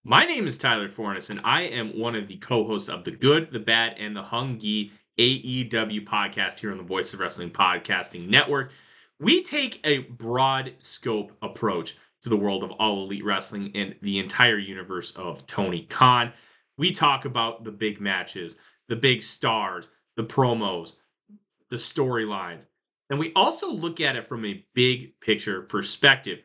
My name is Tyler Fornes, and I am one of the co-hosts of the Good, the Bad, and the Hungy AEW podcast here on the Voice of Wrestling Podcasting Network. We take a broad scope approach to the world of All Elite Wrestling and the entire universe of Tony Khan. We talk about the big matches, the big stars, the promos, the storylines, and we also look at it from a big picture perspective.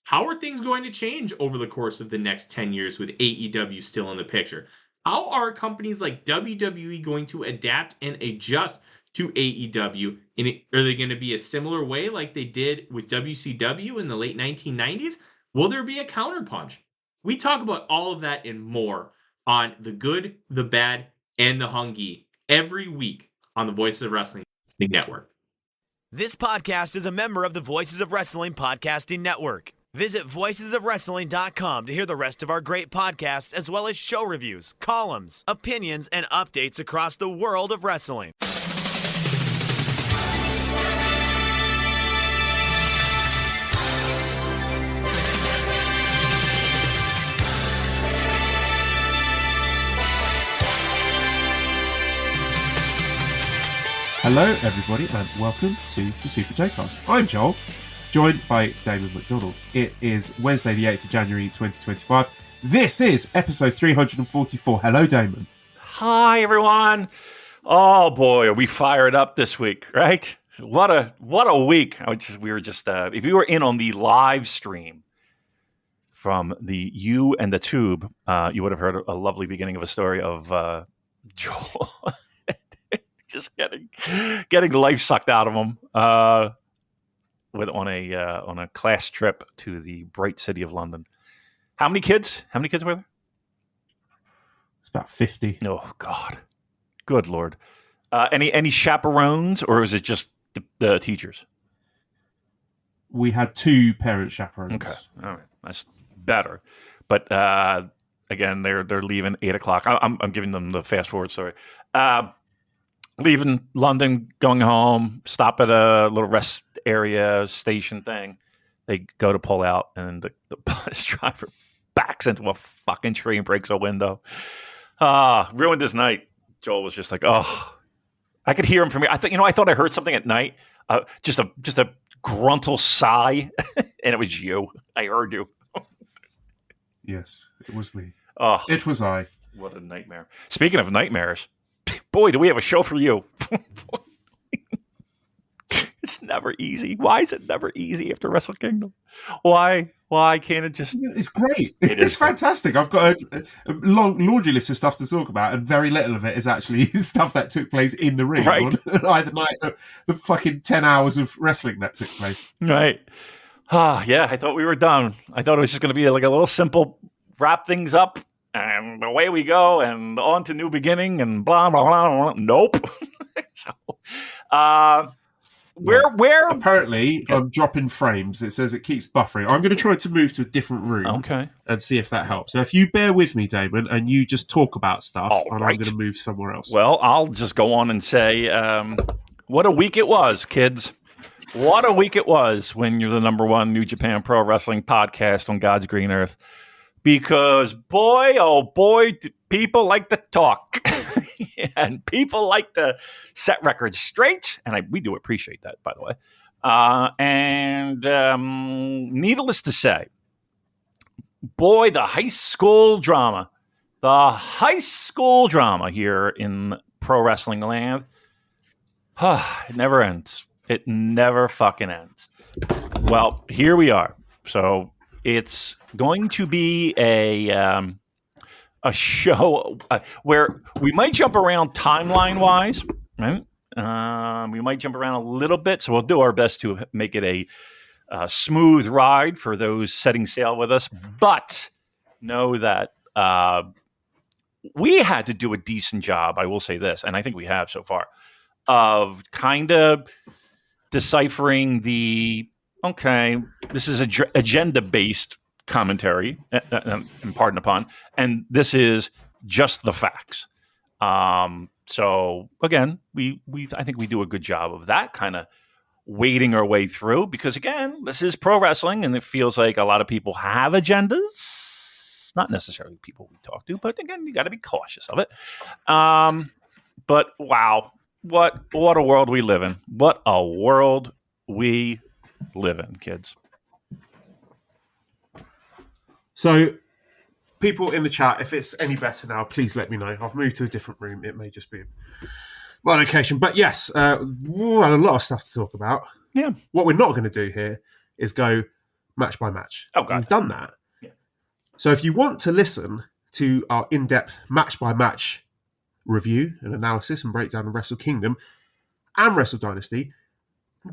How are things going to change over the course of the next 10 years with AEW still in the picture? How are companies like WWE going to adapt and adjust to AEW? Are they going to be a similar way like they did with WCW in the late 1990s? Will there be a counterpunch? We talk about all of that and more on The Good, the Bad, and the Hungy every week on the Voices of Wrestling Network. This podcast is a member of the Voices of Wrestling Podcasting Network. Visit voicesofwrestling.com to hear the rest of our great podcasts, as well as show reviews, columns, opinions, and updates across the world of wrestling. Hello, everybody, and welcome to the Super J-Cast. I'm Joel, joined by Damon McDonald. It is Wednesday, the 8th of January, 2025. This is episode 344. Hello, Damon. Hi, everyone. Oh, boy, are we fired up this week, right? What a week. We were just, if you were in on the live stream from the U and the Tube, you would have heard a lovely beginning of a story of Joel just getting life sucked out of him on a class trip to the bright city of London. How many kids were there? It's about 50. Oh God, good Lord! Any chaperones, or is it just the teachers? We had two parent chaperones. Okay, all right, that's better. But again, they're leaving 8:00. I'm giving them the fast forward story. Leaving London, going home, stop at a little rest area station thing. They go to pull out, and the bus driver backs into a fucking tree and breaks a window. Ruined his night. Joel was just like, oh, I could hear him from here. I thought I heard something at night. Just a gruntle sigh, and it was you. I heard you. Yes, it was me. Oh, it was I. What a nightmare. Speaking of nightmares, boy, do we have a show for you. It's never easy. Why is it never easy after Wrestle Kingdom? Why can't it just... It's great. It's fantastic. I've got a long laundry list of stuff to talk about, and very little of it is actually stuff that took place in the ring. Right. On either night, the fucking 10 hours of wrestling that took place. Right. Yeah, I thought we were done. I thought it was just going to be like a little simple wrap things up, and away we go, and on to new beginning, and blah, blah, blah, blah. Nope. So, where? Apparently, I'm dropping frames. It says it keeps buffering. I'm going to try to move to a different room. Okay. And see if that helps. So if you bear with me, Damon, and you just talk about stuff, All and right. I'm going to move somewhere else. Well, I'll just go on and say, what a week it was, kids. What a week it was when you're the number one New Japan Pro Wrestling podcast on God's green earth. Because boy, oh boy, people like to talk. And people like to set records straight. And we do appreciate that, by the way. Needless to say, boy, the high school drama here in pro wrestling land, it never ends. It never fucking ends. Well, here we are. So it's going to be a show where we might jump around timeline-wise, right? We might jump around a little bit, so we'll do our best to make it a smooth ride for those setting sail with us. But know that we had to do a decent job, I will say this, and I think we have so far, of kind of deciphering this is agenda-based commentary, and pardon the pun, and this is just the facts. So again, I think we do a good job of that kind of wading our way through, because again, this is pro wrestling, and it feels like a lot of people have agendas. fans, not necessarily people we talk to, but again, you got to be cautious of it. But wow, what a world we live in. What a world we live in, kids. So, people in the chat, if it's any better now, please let me know. I've moved to a different room. It may just be my location. But yes, a lot of stuff to talk about. Yeah. What we're not going to do here is go match by match. Oh, God. We've done that. Yeah. So if you want to listen to our in-depth match by match review and analysis and breakdown of Wrestle Kingdom and Wrestle Dynasty,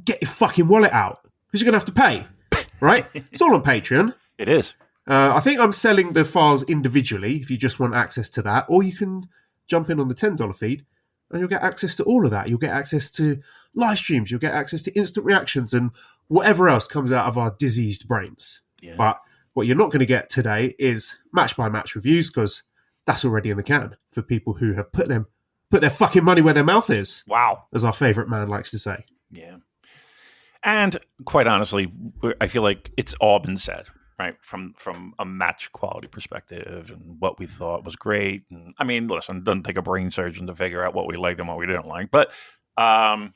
get your fucking wallet out because you're going to have to pay, right? It's all on Patreon. It is. I think I'm selling the files individually if you just want access to that, or you can jump in on the $10 feed and you'll get access to all of that. You'll get access to live streams, you'll get access to instant reactions and whatever else comes out of our diseased brains. Yeah. But what you're not going to get today is match-by-match reviews because that's already in the can for people who have put their fucking money where their mouth is. Wow. As our favourite man likes to say. Yeah. And quite honestly, I feel like it's all been said. Right, from a match quality perspective and what we thought was great. And I mean, listen, it doesn't take a brain surgeon to figure out what we liked and what we didn't like. But yeah,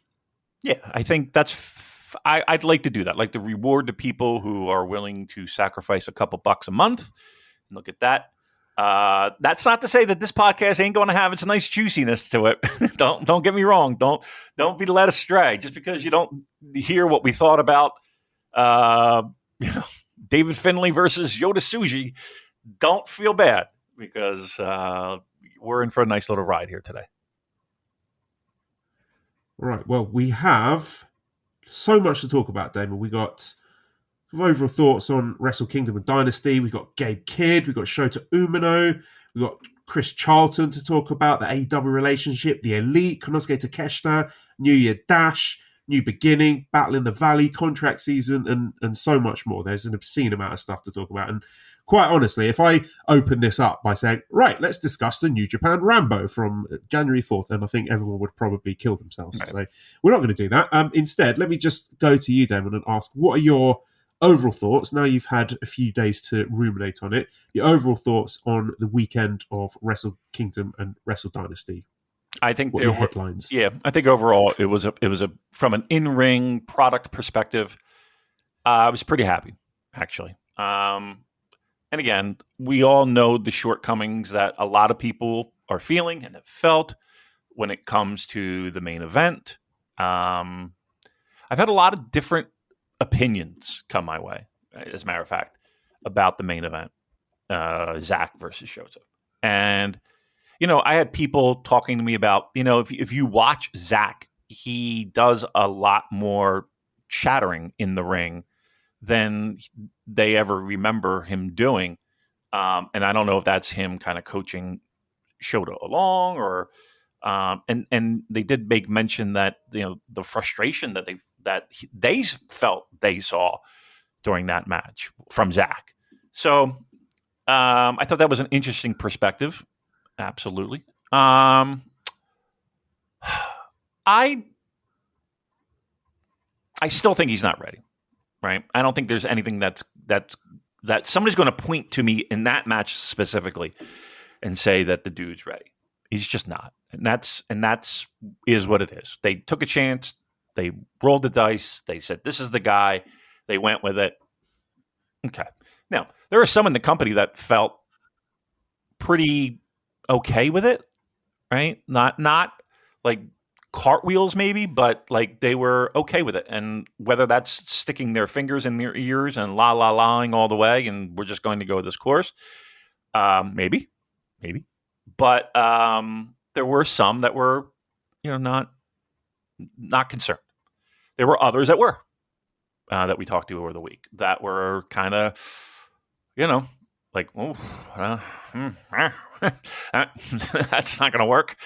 I think that's I'd like to do that. Like to reward the people who are willing to sacrifice a couple bucks a month. Look at that. That's not to say that this podcast ain't going to have its nice juiciness to it. Don't get me wrong. Don't be led astray just because you don't hear what we thought about. David Finlay versus Yota Tsuji. Don't feel bad because we're in for a nice little ride here today. All right. Well, we have so much to talk about, Damon. We got overall thoughts on Wrestle Kingdom and Dynasty. We got Gabe Kidd. We got Shota Umino. We got Chris Charlton to talk about the AEW relationship, the Elite, Konosuke Takeshita, New Year Dash, New Beginning, Battle in the Valley, contract season, and so much more. There's an obscene amount of stuff to talk about. And quite honestly, if I open this up by saying, right, let's discuss the New Japan Rambo from January 4th, then I think everyone would probably kill themselves. Right. So we're not going to do that. Instead, let me just go to you, Damon, and ask, what are your overall thoughts, now you've had a few days to ruminate on it, your overall thoughts on the weekend of Wrestle Kingdom and Wrestle Dynasty? I think what there were were headlines. Yeah, I think overall it was a from an in-ring product perspective, I was pretty happy actually. And again, we all know the shortcomings that a lot of people are feeling and have felt when it comes to the main event. I've had a lot of different opinions come my way, as a matter of fact, about the main event, Zach versus Shota. And I had people talking to me about, if you watch Zach, he does a lot more chattering in the ring than they ever remember him doing. And I don't know if that's him kind of coaching Shota along or, and they did make mention that, the frustration that they felt they saw during that match from Zach. So I thought that was an interesting perspective. Absolutely. I still think he's not ready, right? I don't think there's anything that somebody's going to point to me in that match specifically and say that the dude's ready. He's just not. And that's is what it is. They took a chance. They rolled the dice. They said, this is the guy. They went with it. Okay. Now, there are some in the company that felt pretty okay with it, right? Not like cartwheels maybe, but like they were okay with it. And whether that's sticking their fingers in their ears and la-la-laing all the way and we're just going to go this course, maybe. But there were some that were, not concerned. There were others that were, that we talked to over the week that were kind of, like, oh, that's not going to work.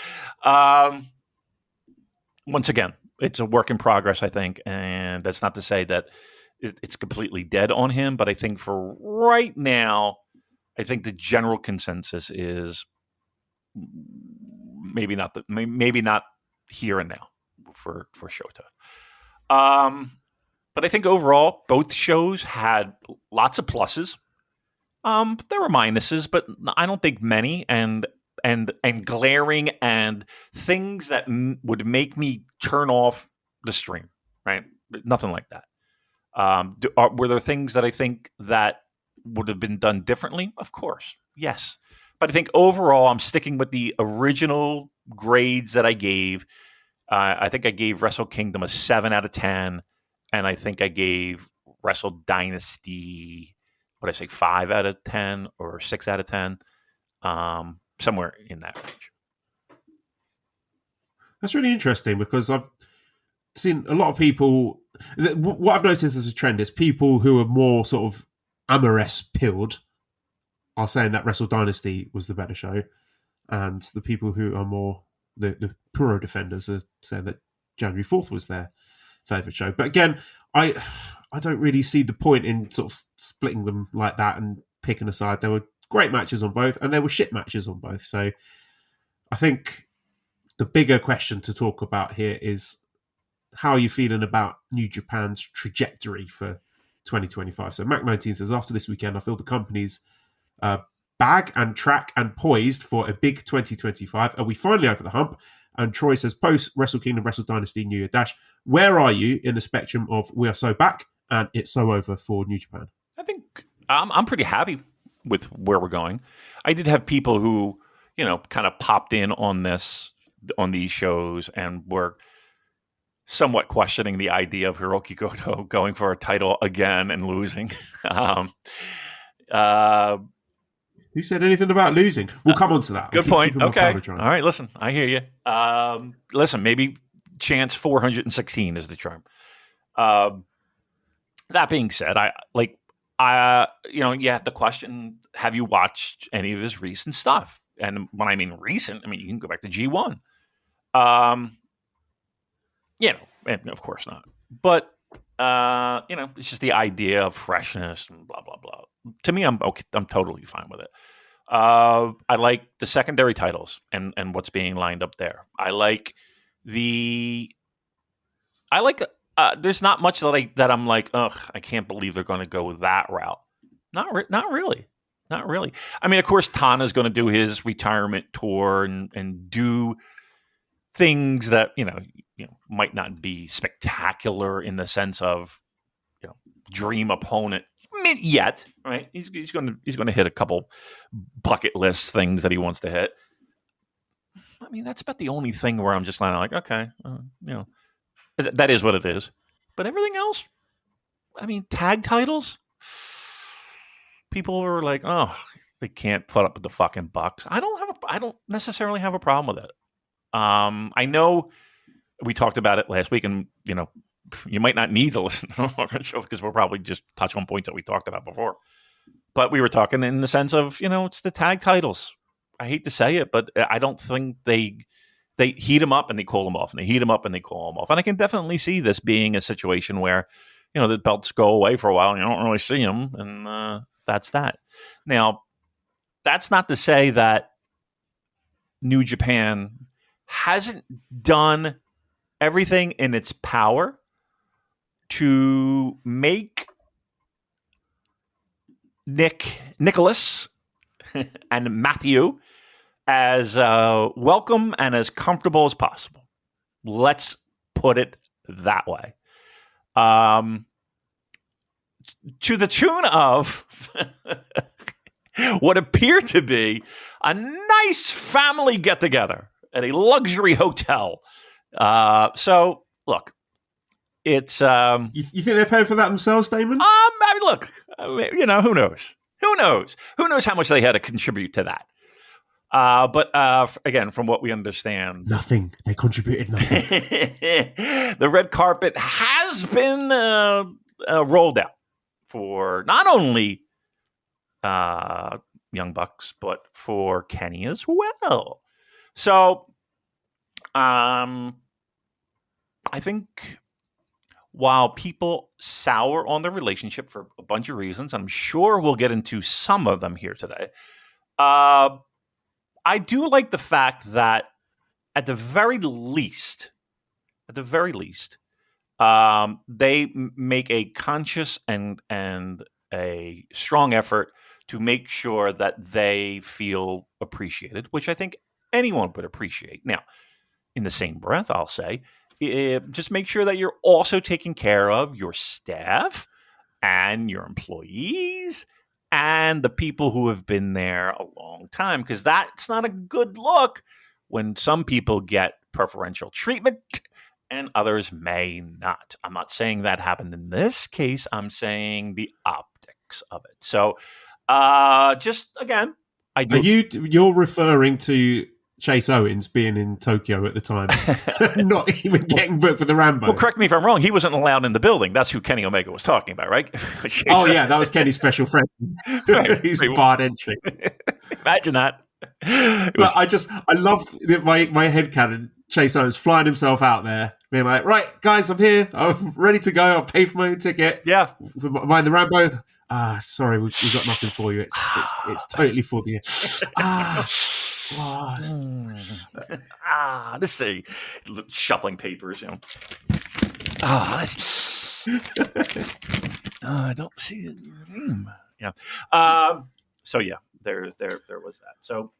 Once again, it's a work in progress, I think. And that's not to say that it's completely dead on him. But I think for right now, I think the general consensus is maybe not here and now for Shota. But I think overall, both shows had lots of pluses. There were minuses, but I don't think many, and glaring and things that would make me turn off the stream. Right? Nothing like that. Were there things that I think that would have been done differently? Of course, yes. But I think overall, I'm sticking with the original grades that I gave. I think I gave Wrestle Kingdom a 7 out of 10, and I think I gave Wrestle Dynasty, what did I say, 5 out of 10 or 6 out of 10, somewhere in that range. That's really interesting because I've seen a lot of people. What I've noticed as a trend is people who are more sort of Amores pilled are saying that Wrestle Dynasty was the better show, and the people who are more the Puro defenders are saying that January 4th was their favourite show. But again, I don't really see the point in sort of splitting them like that and picking a side. There were great matches on both, and there were shit matches on both. So I think the bigger question to talk about here is how are you feeling about New Japan's trajectory for 2025? So Mac19 says, after this weekend, I feel the company's bag and track and poised for a big 2025. Are we finally over the hump? And Troy says, post Wrestle Kingdom, Wrestle Dynasty, New Year Dash, where are you in the spectrum of we are so back and it's so over for New Japan? I think I'm pretty happy with where we're going. I did have people who, kind of popped in on these shows and were somewhat questioning the idea of Hiroki Goto going for a title again and losing. Who said anything about losing? We'll come on to that. Good point. Okay. All right, listen, I hear you. Listen, maybe chance 416 is the charm. That being said, you have to question, have you watched any of his recent stuff? And when I mean recent, you can go back to G1. And of course not. But, it's just the idea of freshness and blah, blah, blah. To me, I'm okay. I'm totally fine with it. I like the secondary titles and what's being lined up there. There's not much that I'm like, ugh, I can't believe they're going to go that route. Not really. Of course, Tana's going to do his retirement tour and do things that might not be spectacular in the sense of dream opponent yet, right? He's going to hit a couple bucket list things that he wants to hit. That's about the only thing where I'm just kind of like, okay, that is what it is. But everything else, tag titles, people were like, oh, they can't put up with the fucking Bucks. I don't necessarily have a problem with it. I know we talked about it last week, and you might not need to listen to our show because we'll probably just touch on points that we talked about before. But we were talking in the sense of, it's the tag titles. I hate to say it, but I don't think they heat them up and they cool them off, and they heat them up and they cool them off. And I can definitely see this being a situation where, the belts go away for a while and you don't really see them, and that's that. Now, that's not to say that New Japan hasn't done everything in its power to make Nicholas and Matthew as welcome and as comfortable as possible. Let's put it that way. To the tune of what appeared to be a nice family get-together at a luxury hotel. So, look, it's... You think they're paying for that themselves, Damon? Look, who knows? Who knows how much they had to contribute to that? But again, from what we understand... Nothing. They contributed nothing. The red carpet has been rolled out for not only Young Bucks, but for Kenny as well. So, I think while people sour on the relationship for a bunch of reasons, I'm sure we'll get into some of them here today. I do like the fact that at the very least, they make a conscious and a strong effort to make sure that they feel appreciated, which I think anyone would appreciate. Now, in the same breath, I'll say, just make sure that you're also taking care of your staff and your employees and the people who have been there a long time, because that's not a good look when some people get preferential treatment and others may not. I'm not saying that happened in this case. I'm saying the optics of it. So, just again, You're referring to Chase Owens being in Tokyo at the time, not even getting booked for the Rambo. Well, correct me if I'm wrong. He wasn't allowed in the building. That's who Kenny Omega was talking about, right? Yeah, that was Kenny's special friend. Right. He's barred entry. Imagine that. I love my headcanon. Chase Owens flying himself out there, being like, right, guys, I'm here. I'm ready to go. I'll pay for my own ticket. Yeah. Mind the Rambo? Sorry, we've got nothing for you. It's totally for the... This is shuffling papers, you know. I don't see it. Yeah. So yeah, there was that. So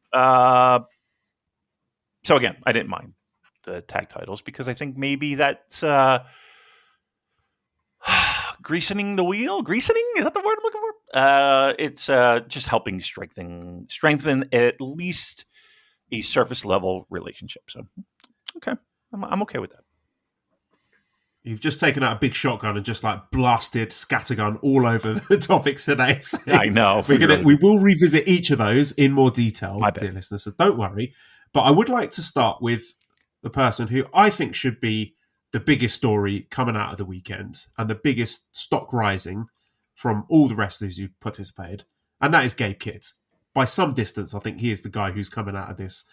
again, I didn't mind the tag titles because I think maybe that's greasing the wheel. Greasing, is that the word I'm looking for? It's just helping strengthen at least a surface level relationship. So, okay, I'm okay with that. You've just taken out a big shotgun and just like blasted scattergun all over the topics today. So I know. We will revisit each of those in more detail, My dear bad. listeners. So don't worry. But I would like to start with the person who I think should be the biggest story coming out of the weekend and the biggest stock rising from all the wrestlers who participated, and that is Gabe Kidd. By some distance, I think he is the guy who's coming out of this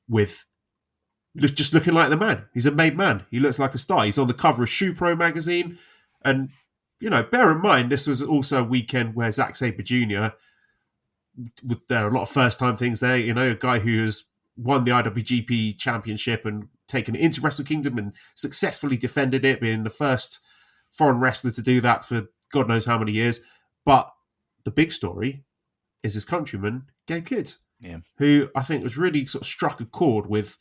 with just looking like the man. He's a made man. He looks like a star. He's on the cover of Shoe Pro magazine. And, you know, bear in mind, this was also a weekend where Zack Sabre Jr., there are a lot of first-time things there. You know, a guy who has won the IWGP Championship and taken it into Wrestle Kingdom and successfully defended it, being the first foreign wrestler to do that for God knows how many years. But the big story is his countryman, Gabe Kidd, who I think was really sort of struck a chord with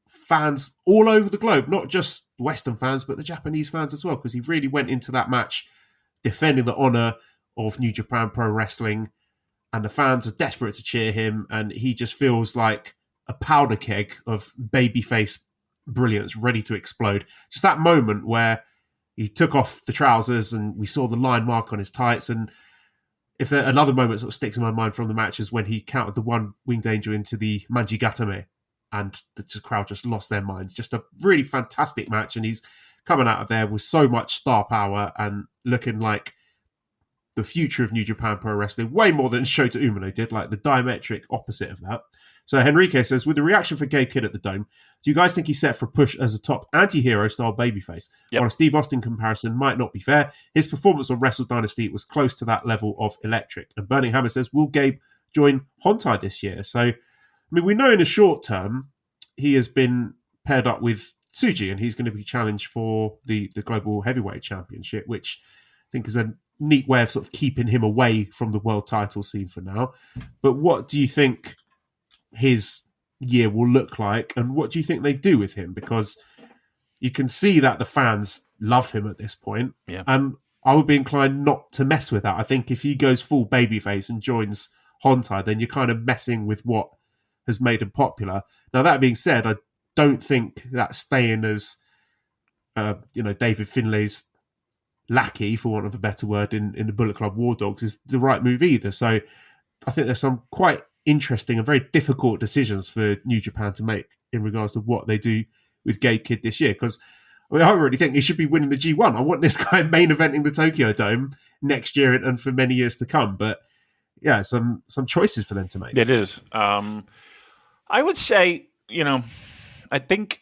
fans all over the globe, not just Western fans, but the Japanese fans as well, because he really went into that match defending the honor of New Japan Pro Wrestling, and the fans are desperate to cheer him, and he just feels like a powder keg of babyface brilliance ready to explode. Just that moment where he took off the trousers and we saw the line mark on his tights. And if there, another moment sort of sticks in my mind from the match is when he counted the one winged angel into the Manjigatame, and the crowd just lost their minds. Just a really fantastic match, and he's coming out of there with so much star power and looking like the future of New Japan Pro Wrestling, way more than Shota Umino did, like the diametric opposite of that. So Henrique says, with the reaction for Gabe Kidd at the Dome, do you guys think he's set for a push as a top anti-hero style babyface? Yep. While a Steve Austin comparison might not be fair, his performance on Wrestle Dynasty was close to that level of electric. And Burning Hammer says, will Gabe join Hontai this year? So, I mean, we know in the short term, he has been paired up with Tsuji, and he's going to be challenged for the Global Heavyweight Championship, which I think is a neat way of sort of keeping him away from the world title scene for now. But what do you think his year will look like, and what do you think they do with him? Because you can see that the fans love him at this point, and I would be inclined not to mess with that. I think if he goes full babyface and joins Hontai, then you're kind of messing with what has made him popular. Now, that being said, I don't think that staying as David Finlay's lackey, for want of a better word, in the Bullet Club War Dogs is the right move either. So I think there's some quite interesting and very difficult decisions for New Japan to make in regards to what they do with Gabe Kidd this year. Because I really think he should be winning the G1. I want this guy main eventing the Tokyo Dome next year and for many years to come. But yeah, some choices for them to make. It is. I would say, I think,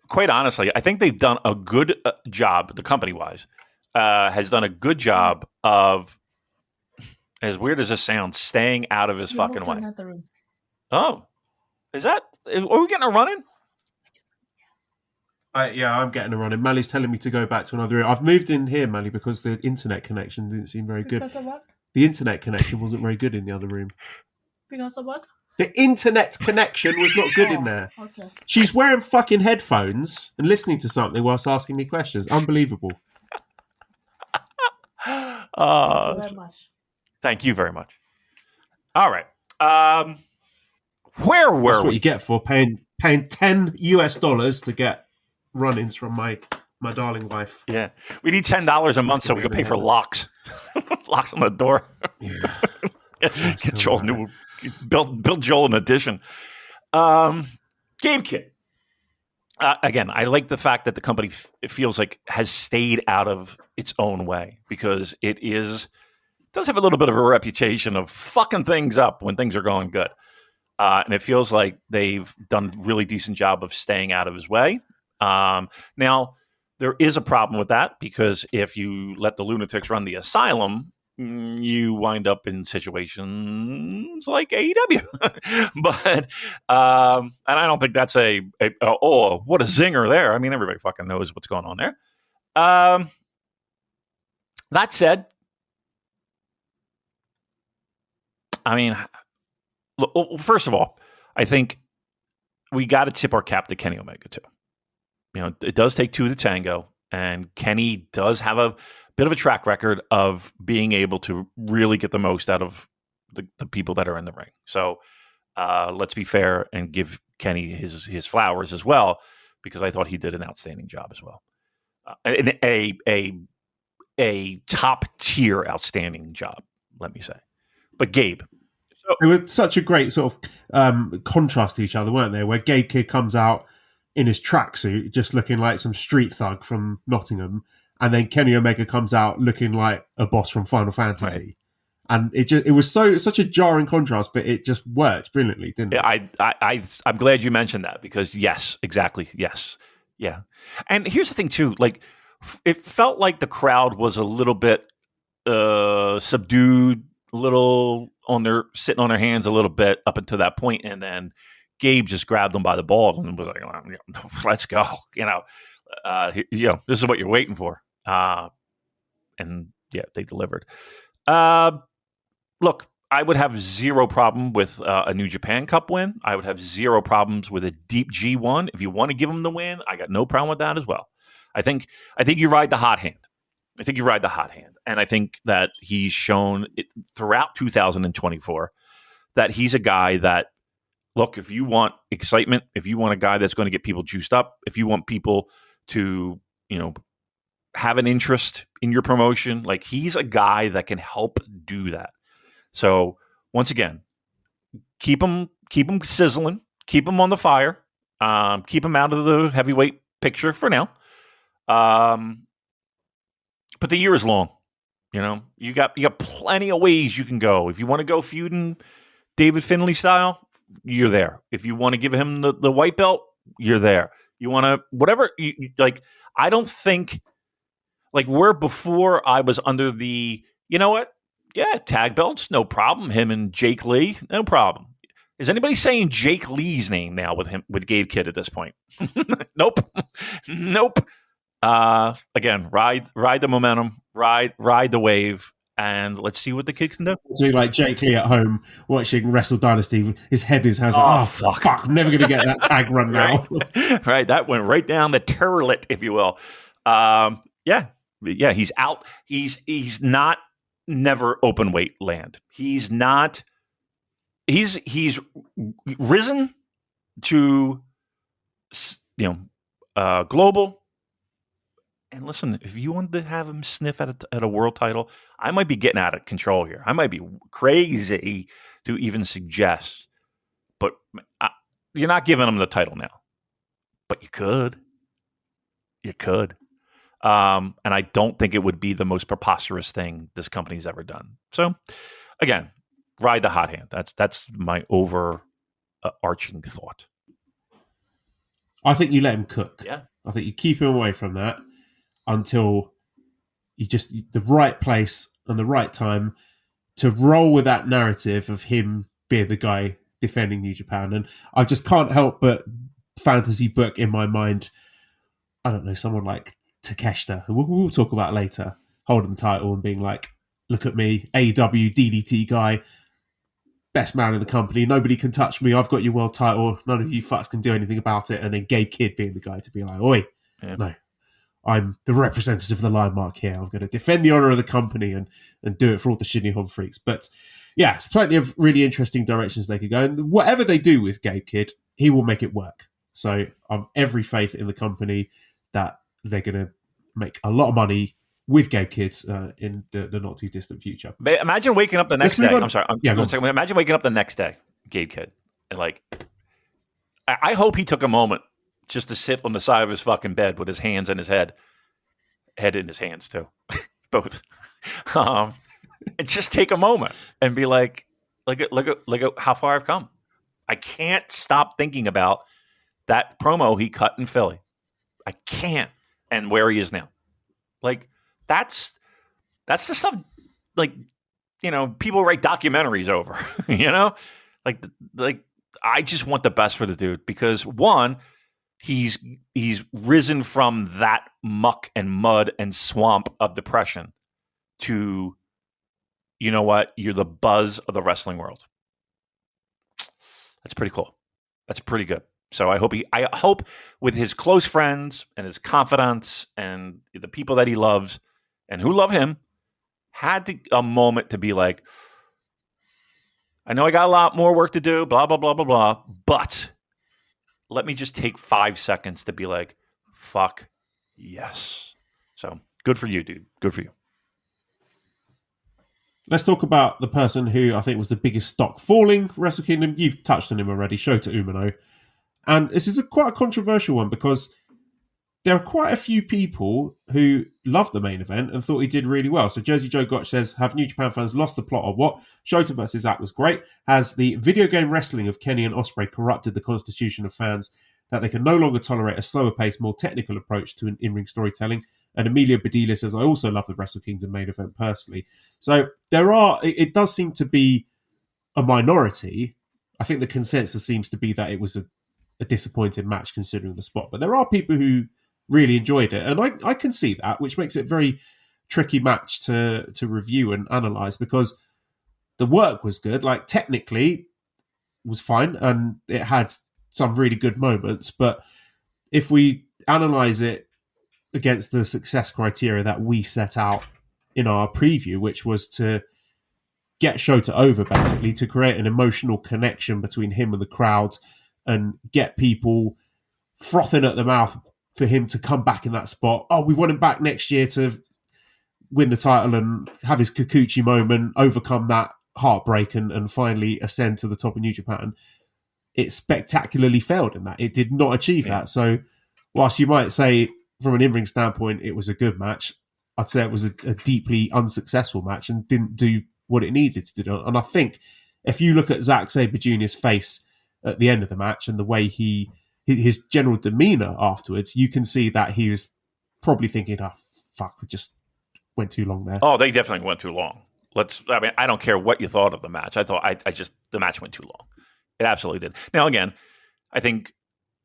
quite honestly, I think they've done a good job, the company-wise, has done a good job of, as weird as this sounds, staying out of his fucking way. Oh, are we getting a run-in? I'm getting a run-in. Mally's telling me to go back to another room. I've moved in here, Mally, because the internet connection didn't seem very good. Because of what? The internet connection wasn't very good in the other room. Because of what? The internet connection was not good in there. Okay. She's wearing fucking headphones and listening to something whilst asking me questions. Unbelievable. Thank you very much. Thank you very much. All right. Where were That's what we? you get for paying $10 to get run-ins from my darling wife. Yeah. We need $10 a month so we can pay for locks. Locks on the door. Get Joel new build Joel an addition. Gabe Kidd. Again, I like the fact that the company it feels like has stayed out of its own way because it does have a little bit of a reputation of fucking things up when things are going good. And it feels like they've done a really decent job of staying out of his way. Now, there is a problem with that because if you let the lunatics run the asylum, you wind up in situations like AEW. But, and I don't think that's what a zinger there. I mean, everybody fucking knows what's going on there. That said, I mean, first of all, I think we got to tip our cap to Kenny Omega too. You know, it does take two to tango, and Kenny does have a bit of a track record of being able to really get the most out of the people that are in the ring. So let's be fair and give Kenny his flowers as well, because I thought he did an outstanding job as well. A top tier outstanding job, let me say. But Gabe. They were such a great sort of contrast to each other, weren't they? Where Gabe Kidd comes out in his tracksuit, just looking like some street thug from Nottingham, and then Kenny Omega comes out looking like a boss from Final Fantasy. Right. And it was such a jarring contrast, but it just worked brilliantly, didn't it? I'm glad you mentioned that because yes, exactly, yes, yeah. And here's the thing too, like it felt like the crowd was a little bit subdued, a little sitting on their hands a little bit up until that point, and then Gabe just grabbed them by the balls and was like, "Let's go!" This is what you're waiting for, and yeah, they delivered. Look, I would have zero problem with a New Japan Cup win. I would have zero problems with a Deep G1. If you want to give him the win, I got no problem with that as well. I think you ride the hot hand. And I think that he's shown throughout 2024 that he's a guy that, look, if you want excitement, if you want a guy that's going to get people juiced up, if you want people to, have an interest in your promotion, like he's a guy that can help do that. So once again, keep him sizzling, keep him on the fire, keep him out of the heavyweight picture for now. But the year is long. You got plenty of ways you can go. If you want to go feuding David Finlay style, you're there. If you want to give him the white belt, you're there. You want to whatever you like. I don't think like where before I was under the tag belts, no problem. Him and Jake Lee, no problem. Is anybody saying Jake Lee's name now with Gabe Kidd at this point? Nope. Again, ride the momentum, ride the wave, and let's see what the kid can do. So like Jake Lee at home watching Wrestle Dynasty, his head in his hands like, fuck, I'm never going to get that tag run now. Right, that went right down the turlet, if you will. Yeah, he's out. He's not never open weight land. He's not. He's risen to global. And listen, if you wanted to have him sniff at a world title, I might be getting out of control here. I might be crazy to even suggest, but you're not giving him the title now. But you could. And I don't think it would be the most preposterous thing this company's ever done. So, again, ride the hot hand. That's my overarching thought. I think you let him cook. Yeah. I think you keep him away from that until the right place and the right time to roll with that narrative of him being the guy defending New Japan. And I just can't help but fantasy book in my mind, I don't know, someone like Takeshita, who we'll talk about later, holding the title and being like, look at me, AEW DDT guy, best man in the company. Nobody can touch me. I've got your world title. None of you fucks can do anything about it. And then Gabe Kidd being the guy to be like, oi, no, I'm the representative of the line mark here. I'm going to defend the honor of the company and do it for all the Shinihon freaks. But yeah, it's plenty of really interesting directions they could go. And whatever they do with Gabe Kidd, he will make it work. So I've every faith in the company that they're going to make a lot of money with Gabe Kidd in the not too distant future. Imagine waking up the next day. I'm sorry. Imagine waking up the next day, Gabe Kidd, and like, I hope he took a moment just to sit on the side of his fucking bed with his hands in his head in his hands too, both, and just take a moment and be like, look at how far I've come. I can't stop thinking about that promo he cut in Philly. I can't, and where he is now. Like, that's the stuff, like, you know, people write documentaries over, you know? Like I just want the best for the dude because, one, he's risen from that muck and mud and swamp of depression to, you know what, you're the buzz of the wrestling world. That's pretty cool. That's pretty good. So I hope with his close friends and his confidants and the people that he loves and who love him, had a moment to be like, I know I got a lot more work to do, blah, blah, blah, blah, blah, but let me just take 5 seconds to be like, fuck yes. So good for you, dude. Good for you. Let's talk about the person who I think was the biggest stock falling Wrestle Kingdom. You've touched on him already, Shota Umino. And this is quite a controversial one because there are quite a few people who loved the main event and thought he did really well. So Jersey Joe Gotch says, have New Japan fans lost the plot or what? Shota versus Zack was great. Has the video game wrestling of Kenny and Ospreay corrupted the constitution of fans that they can no longer tolerate a slower paced, more technical approach to an in-ring storytelling? And Amelia Badilla says, I also love the Wrestle Kingdom main event personally. So it does seem to be a minority. I think the consensus seems to be that it was a disappointing match considering the spot. But there are people who really enjoyed it. And I can see that, which makes it a very tricky match to review and analyse because the work was good. Like, technically was fine and it had some really good moments. But if we analyse it against the success criteria that we set out in our preview, which was to get Shota over, basically, to create an emotional connection between him and the crowd and get people frothing at the mouth for him to come back in that spot. Oh, we want him back next year to win the title and have his Kikuchi moment, overcome that heartbreak and finally ascend to the top of New Japan. It spectacularly failed in that. It did not achieve that. So whilst you might say from an in-ring standpoint it was a good match, I'd say it was a deeply unsuccessful match and didn't do what it needed to do. And I think if you look at Zack Sabre Jr.'s face at the end of the match and the way his general demeanour afterwards, you can see that he was probably thinking, oh, fuck, we just went too long there. Oh, they definitely went too long. I don't care what you thought of the match. I thought the match went too long. It absolutely did. Now, again, I think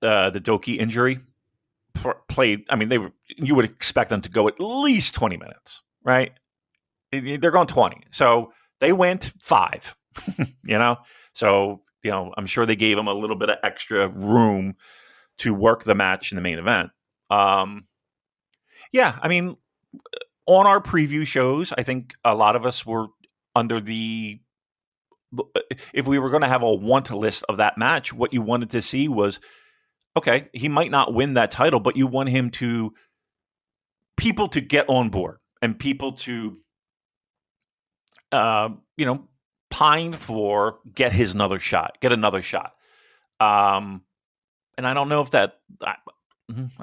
the Doki injury played, I mean, you would expect them to go at least 20 minutes, right? They're going 20. So they went 5, you know? So, you know, I'm sure they gave him a little bit of extra room to work the match in the main event. Yeah, I mean, on our preview shows, I think a lot of us were under if we were going to have a want list of that match, what you wanted to see was, okay, he might not win that title, but you want him to, people to get on board and people to, you know, pine for get another shot. And I don't know if that,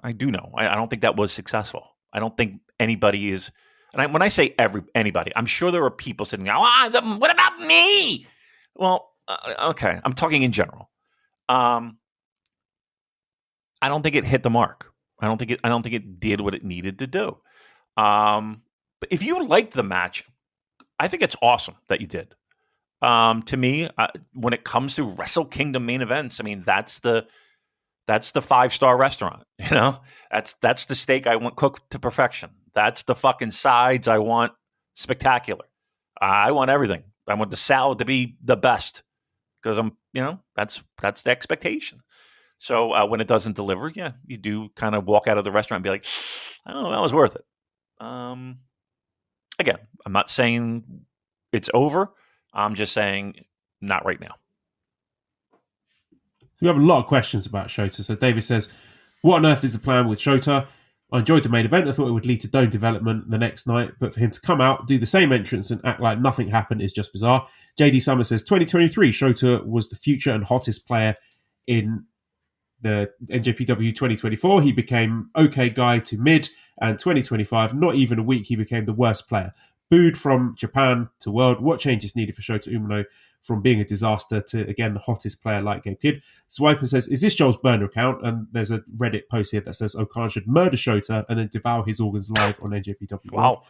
I do know. I don't think that was successful. I don't think anybody is, and when I say anybody, I'm sure there are people sitting there, what about me? Well, okay, I'm talking in general. I don't think it hit the mark. I don't think it did what it needed to do. But if you liked the match, I think it's awesome that you did. To me, when it comes to Wrestle Kingdom main events, I mean, that's the 5-star restaurant, you know? That's the steak I want cooked to perfection. That's the fucking sides I want spectacular. I want everything. I want the salad to be the best because that's the expectation. So when it doesn't deliver, yeah, you do kind of walk out of the restaurant and be like, I don't know, that was worth it. Again, I'm not saying it's over. I'm just saying not right now. We have a lot of questions about Shota. So David says, what on earth is the plan with Shota? I enjoyed the main event. I thought it would lead to Dome development the next night, but for him to come out, do the same entrance and act like nothing happened is just bizarre. JD Summer says, 2023, Shota was the future and hottest player in the NJPW 2024. He became okay guy to mid, and 2025, not even a week, he became the worst player. Booed from Japan to world. What change is needed for Shota Umino from being a disaster to, again, the hottest player like Gabe Kidd? Swiper says, is this Joel's burner account? And there's a Reddit post here that says Okan should murder Shota and then devour his organs live on NJPW. Wow.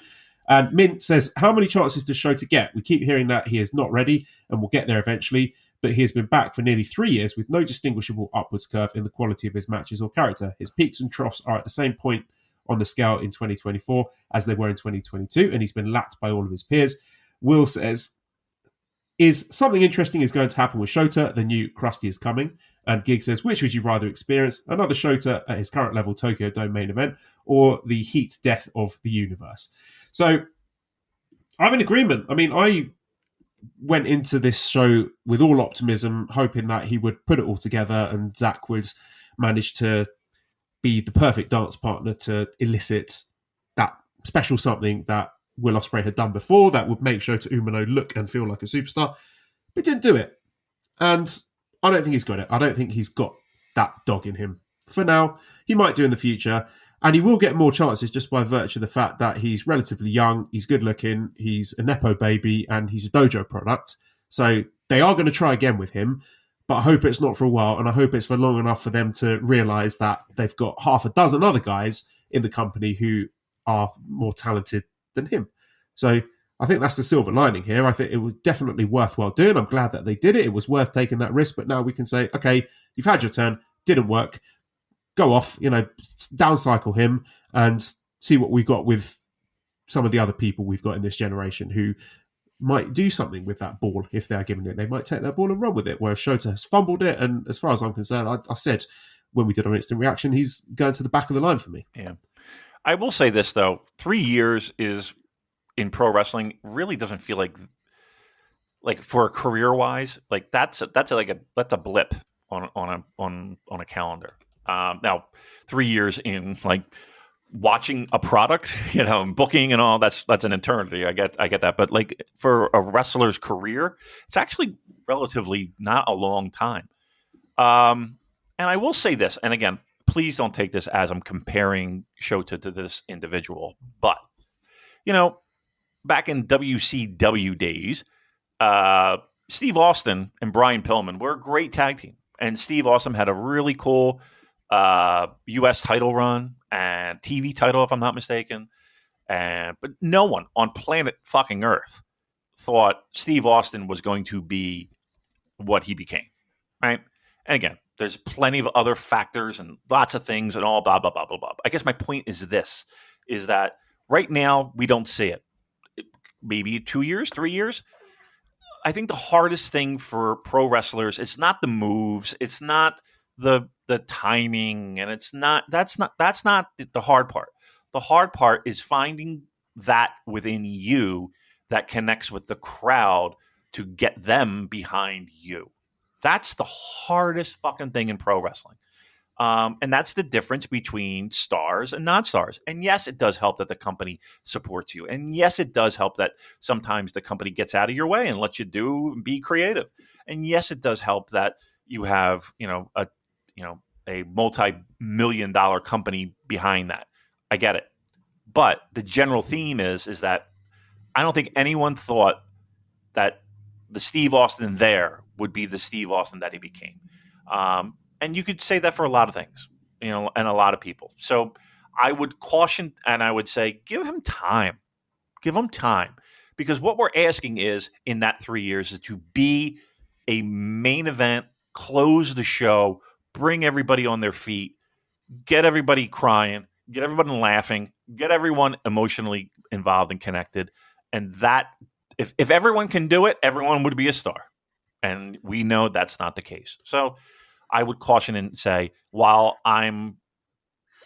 And Mint says, how many chances does Shota get? We keep hearing that he is not ready and will get there eventually, but he has been back for nearly 3 years with no distinguishable upwards curve in the quality of his matches or character. His peaks and troughs are at the same point on the scale in 2024 as they were in 2022, and he's been lapped by all of his peers. Will says, is something interesting is going to happen with Shota? The new Krusty is coming. And Gig says, which would you rather experience? Another Shota at his current level Tokyo Dome main event or the heat death of the universe? So I'm in agreement. I mean, I went into this show with all optimism, hoping that he would put it all together and Zach would manage to be the perfect dance partner to elicit that special something that Will Ospreay had done before that would make Shota Umino look and feel like a superstar, but didn't do it. And I don't think he's got it. I don't think he's got that dog in him. For now, he might do in the future, and he will get more chances just by virtue of the fact that he's relatively young, he's good looking, he's a Nepo baby, and he's a dojo product. So they are going to try again with him, but I hope it's not for a while, and I hope it's for long enough for them to realise that they've got half a dozen other guys in the company who are more talented than him. So I think that's the silver lining here. I think it was definitely worthwhile doing. I'm glad that they did it. It was worth taking that risk, but now we can say, okay, you've had your turn, didn't work, go off, downcycle him and see what we got with some of the other people we've got in this generation who might do something with that ball if they're given it. They might take that ball and run with it, whereas Shota has fumbled it. And as far as I'm concerned, I said when we did our instant reaction, he's going to the back of the line for me. Yeah. I will say this, though. 3 years is in pro wrestling really doesn't feel like for career-wise, like that's a blip on a calendar. Now, 3 years in like watching a product, booking and all, that's an eternity. I get that. But like for a wrestler's career, it's actually relatively not a long time. And I will say this, and again, please don't take this as I'm comparing Shota to this individual, but back in WCW days, Steve Austin and Brian Pillman were a great tag team, and Steve Austin had a really cool U.S. title run and TV title, if I'm not mistaken. But no one on planet fucking Earth thought Steve Austin was going to be what he became, right? And again, there's plenty of other factors and lots of things and all blah, blah, blah, blah, blah. I guess my point is this, is that right now we don't see it. Maybe 2 years, 3 years. I think the hardest thing for pro wrestlers, it's not the moves, it's not the timing, and that's not the hard part. The hard part is finding that within you that connects with the crowd to get them behind you. That's the hardest fucking thing in pro wrestling. And that's the difference between stars and not stars. And yes, it does help that the company supports you. And yes, it does help that sometimes the company gets out of your way and lets you be creative. And yes, it does help that you have, a multi-million-dollar company behind that. I get it. But the general theme is that I don't think anyone thought that the Steve Austin there would be the Steve Austin that he became. And you could say that for a lot of things, and a lot of people. So I would caution and I would say, give him time. Give him time. Because what we're asking is, in that 3 years, is to be a main event, close the show, bring everybody on their feet, get everybody crying, get everybody laughing, get everyone emotionally involved and connected. And that if everyone can do it, everyone would be a star, and we know that's not the case. So I would caution and say, while I'm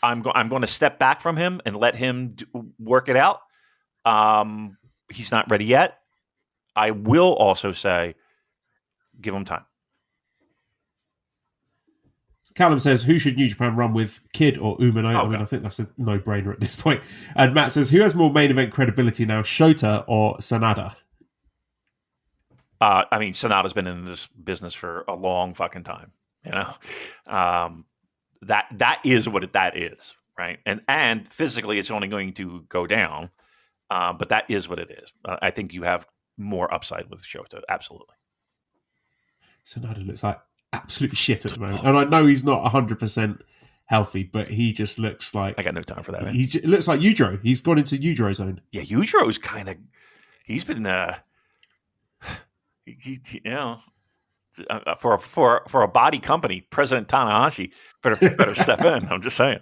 going to step back from him and let him work it out. He's not ready yet. I will also say, give him time. Callum says, who should New Japan run with, Kidd or Umino? I mean, Okay. I think that's a no-brainer at this point. And Matt says, who has more main event credibility now, Shota or Sanada? I mean, Sonata's been in this business for a long fucking time. You know, that is what that is, right? And physically, it's only going to go down, but that is what it is. I think you have more upside with Shota, absolutely. Sanada looks like absolute shit at the moment, and I know he's not 100% healthy, but he just looks like I got no time for that. Man. It looks like Udro. He's gone into Udro zone. Yeah, Udro's kind of. He's been, you know. For a body company, President Tanahashi better step in. I'm just saying.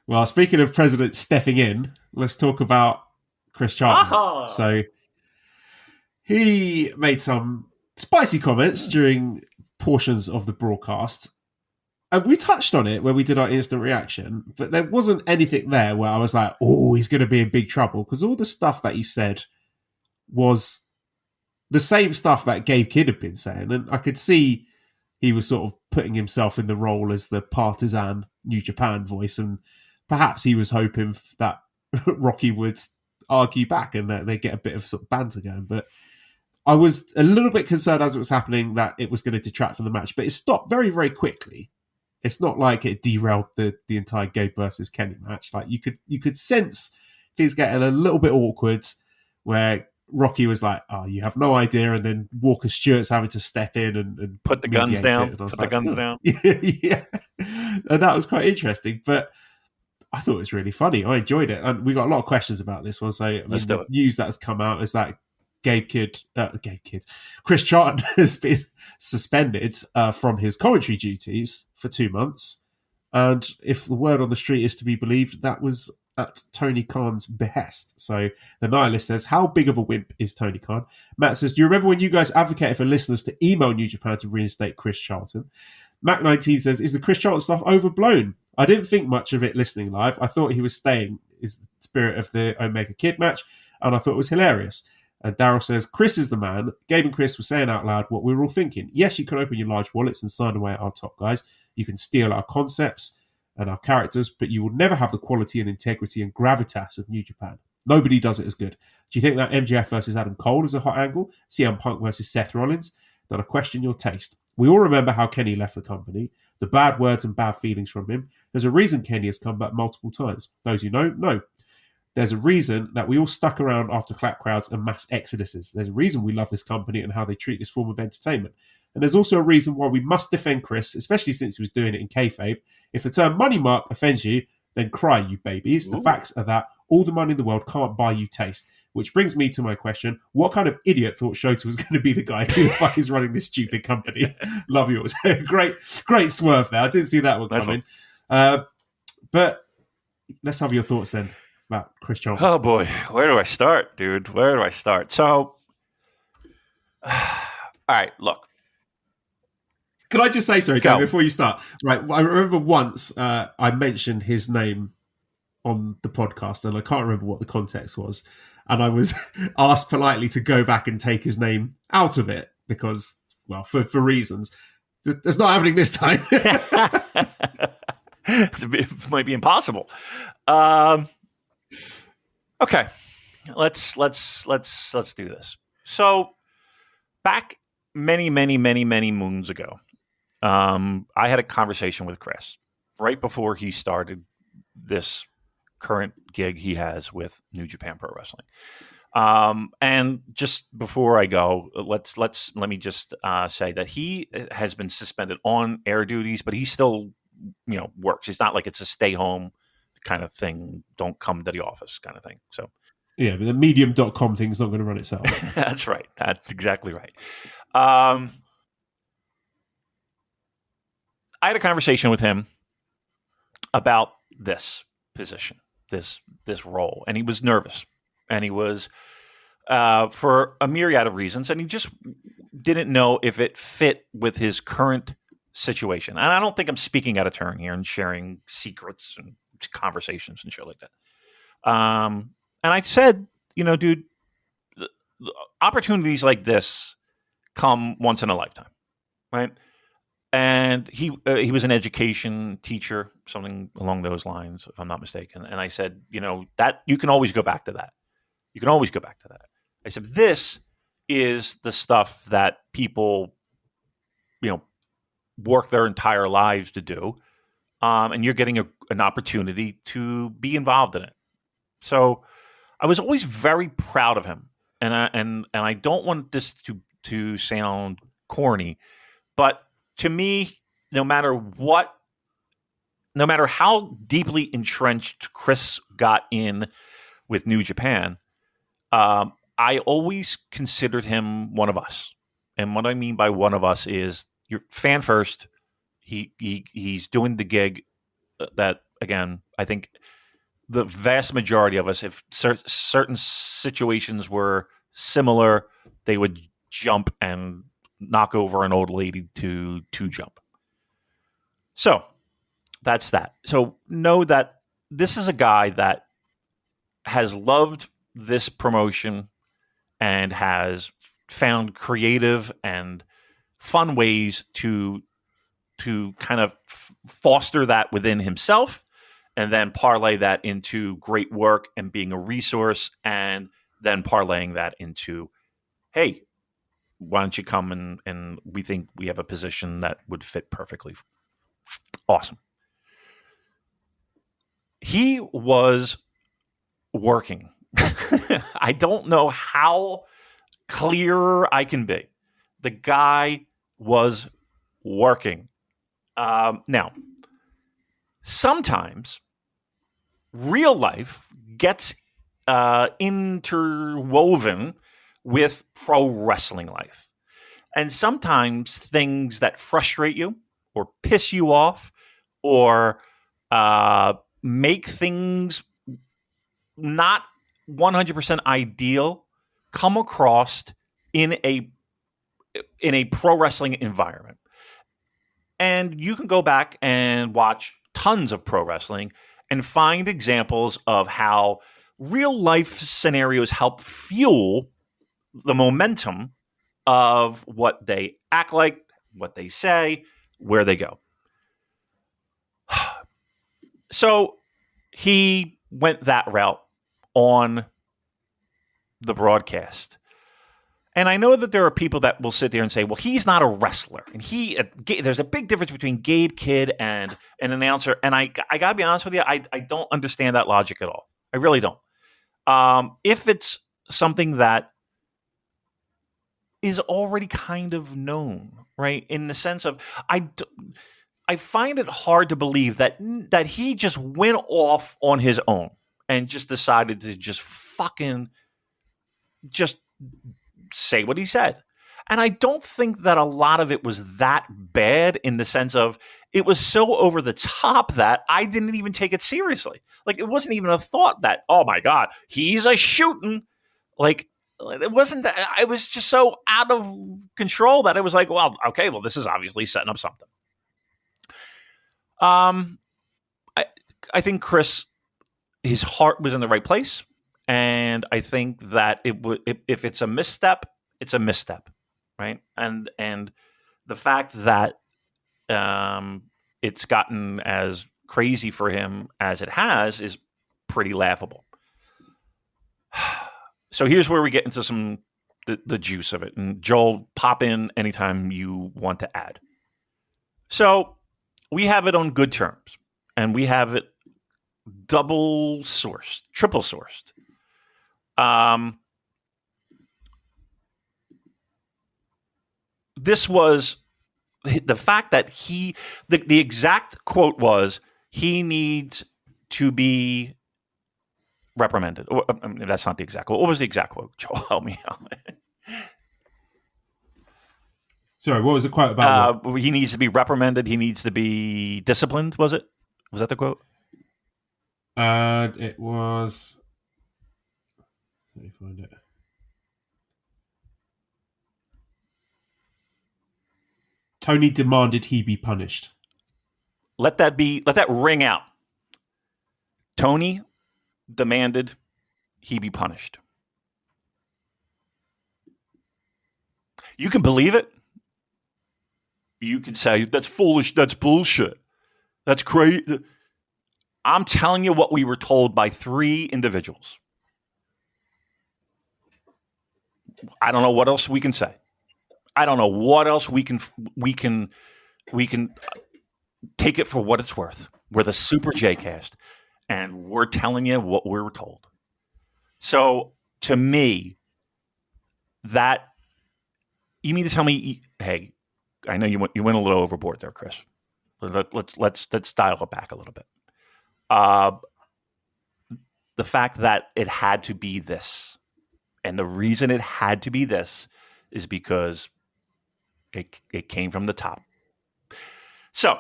Well, speaking of presidents stepping in, let's talk about Chris Charlton. Ah! So he made some spicy comments during portions of the broadcast, and we touched on it when we did our instant reaction, but there wasn't anything there where I was like, oh, he's going to be in big trouble, because all the stuff that he said was the same stuff that Gabe Kidd had been saying, and I could see he was sort of putting himself in the role as the partisan New Japan voice, and perhaps he was hoping that Rocky would argue back and that they get a bit of sort of banter going. But I was a little bit concerned as it was happening that it was going to detract from the match, but it stopped very, very quickly. It's not like it derailed the entire Gabe versus Kenny match. Like you could sense things getting a little bit awkward, where Rocky was like, "Oh, you have no idea," and then Walker Stewart's having to step in and put the guns down. Put the guns down. Yeah, and that was quite interesting. But I thought it was really funny. I enjoyed it, and we got a lot of questions about this one. So the news that has come out is that Chris Charlton has been suspended from his commentary duties for 2 months, and if the word on the street is to be believed, that was at Tony Khan's behest. So the Nihilist says, how big of a wimp is Tony Khan? Matt says, do you remember when you guys advocated for listeners to email New Japan to reinstate Chris Charlton? Mac19 says, is the Chris Charlton stuff overblown? I didn't think much of it listening live. I thought he was staying is the spirit of the Omega Kid match, and I thought it was hilarious. And Daryl says, Chris is the man. Gabe and Chris were saying out loud what we were all thinking. Yes, you can open your large wallets and sign away at our top guys. You can steal our concepts and our characters, but you will never have the quality and integrity and gravitas of New Japan. Nobody does it as good. Do you think that MJF versus Adam Cole is a hot angle? CM Punk versus Seth Rollins? Then I question your taste. We all remember how Kenny left the company, the bad words and bad feelings from him. There's a reason Kenny has come back multiple times. Those who know. There's a reason that we all stuck around after clap crowds and mass exoduses. There's a reason we love this company and how they treat this form of entertainment. And there's also a reason why we must defend Chris, especially since he was doing it in kayfabe. If the term money mark offends you, then cry, you babies. The facts are that all the money in the world can't buy you taste. Which brings me to my question. What kind of idiot thought Shota was going to be the guy who the fuck is running this stupid company? Love yours. Great swerve there. I didn't see that one coming. But let's have your thoughts then about Chris Charlton. Oh boy, where do I start, dude? Where do I start? So, all right, look. Can I just say, sorry, Gary, before you start? Right, I remember once I mentioned his name on the podcast, and I can't remember what the context was, and I was asked politely to go back and take his name out of it because, well, for reasons. It's not happening this time. It might be impossible. Okay, let's do this. So, back many moons ago, I had a conversation with Chris right before he started this current gig he has with New Japan Pro Wrestling. And just before I go, let me just say that he has been suspended on air duties, but he still, works. It's not like it's a stay home kind of thing. Don't come to the office kind of thing. So yeah, but the medium.com thing is not going to run itself. That's right. That's exactly right. I had a conversation with him about this position, this role, and he was nervous, and he was for a myriad of reasons, and he just didn't know if it fit with his current situation. And I don't think I'm speaking out of turn here and sharing secrets and conversations and shit like that. And I said, dude, opportunities like this come once in a lifetime, right? And he was an education teacher, something along those lines, if I'm not mistaken. And I said, that you can always go back to that. You can always go back to that. I said, this is the stuff that people, work their entire lives to do. And you're getting an opportunity to be involved in it. So I was always very proud of him. And I don't want this to sound corny, but to me, no matter how deeply entrenched Chris got in with New Japan, I always considered him one of us. And what I mean by one of us is you're fan first. He's doing the gig that, again, I think the vast majority of us, if certain situations were similar, they would jump and knock over an old lady to jump. So that's that. So know that this is a guy that has loved this promotion and has found creative and fun ways to kind of foster that within himself, and then parlay that into great work and being a resource, and then parlaying that into, hey, why don't you come and we think we have a position that would fit perfectly. Awesome. He was working. I don't know how clear I can be. The guy was working. Now, sometimes real life gets interwoven with pro wrestling life. And sometimes things that frustrate you or piss you off or make things not 100% ideal come across in a pro wrestling environment. And you can go back and watch tons of pro wrestling and find examples of how real life scenarios help fuel the momentum of what they act like, what they say, where they go. So he went that route on the broadcast. And I know that there are people that will sit there and say, well, he's not a wrestler. And there's a big difference between Gabe Kidd and an announcer. And I got to be honest with you, I don't understand that logic at all. I really don't. If it's something that is already kind of known, right? In the sense of, I find it hard to believe that he just went off on his own and just decided to just say what he said. And I don't think that a lot of it was that bad, in the sense of it was so over the top that I didn't even take it seriously. Like, it wasn't even a thought that, oh my God, he's a shooting. Like, it wasn't that. I was just so out of control that it was like, well, okay, well, this is obviously setting up something. I think Chris, his heart was in the right place. And I think that if it's a misstep, it's a misstep, right? And the fact that it's gotten as crazy for him as it has is pretty laughable. So here's where we get into the juice of it. And Joel, pop in anytime you want to add. So we have it on good terms, and we have it double sourced, triple sourced. This was the fact that the exact quote was, he needs to be reprimanded. Or, I mean, that's not the exact quote. What was the exact quote? Joel, help me out. Sorry, what was the quote about? He needs to be reprimanded. He needs to be disciplined. Was it? Was that the quote? It was. Let me find it. Tony demanded he be punished. Let that ring out. Tony demanded he be punished. You can believe it. You can say, that's foolish, that's bullshit, that's crazy. I'm telling you what we were told by 3 individuals. I don't know what else we can say. I don't know what else we can take it for what it's worth. We're the Super J-Cast, and we're telling you what we were told. So, to me, that you mean to tell me, hey, I know you went a little overboard there, Chris. Let's dial it back a little bit. The fact that it had to be this, and the reason it had to be this is because it came from the top. So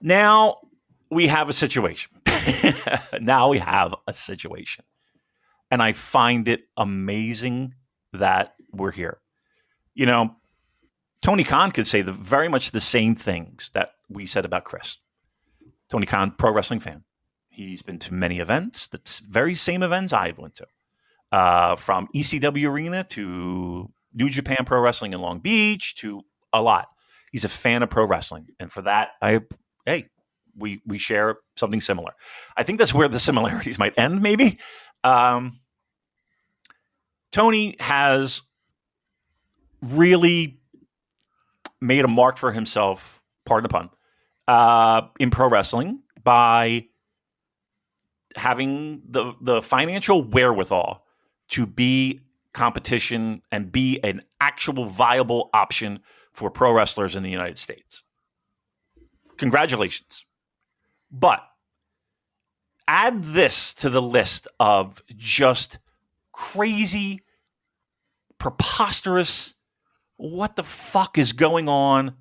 now we have a situation. And I find it amazing that we're here. You know, Tony Khan could say very much the same things that we said about Chris. Tony Khan, pro wrestling fan. He's been to many events, the very same events I went to. From ECW Arena to New Japan Pro Wrestling in Long Beach to a lot. He's a fan of pro wrestling. And for that, we share something similar. I think that's where the similarities might end, maybe. Tony has really made a mark for himself, pardon the pun, in pro wrestling by having the financial wherewithal to be competition and be an actual viable option for pro wrestlers in the United States. Congratulations. But add this to the list of just crazy, preposterous, what the fuck is going on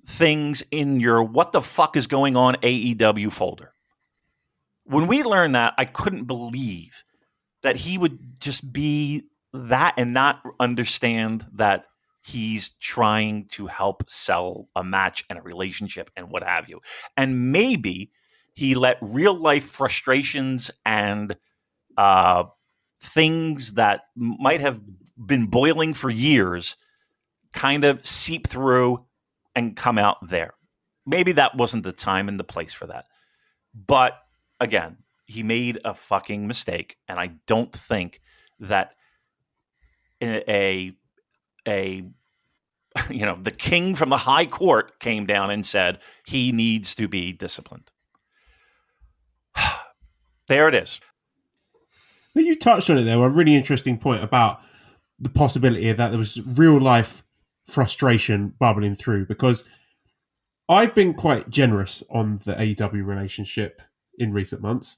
things in your what the fuck is going on AEW folder. When we learned that, I couldn't believe that he would just be that and not understand that he's trying to help sell a match and a relationship and what have you. And maybe he let real life frustrations and things that might have been boiling for years kind of seep through and come out there. Maybe that wasn't the time and the place for that. But again, he made a fucking mistake, and I don't think that the king from the high court came down and said he needs to be disciplined. There it is. You touched on it there, a really interesting point about the possibility that there was real life frustration bubbling through, because I've been quite generous on the AEW relationship in recent months,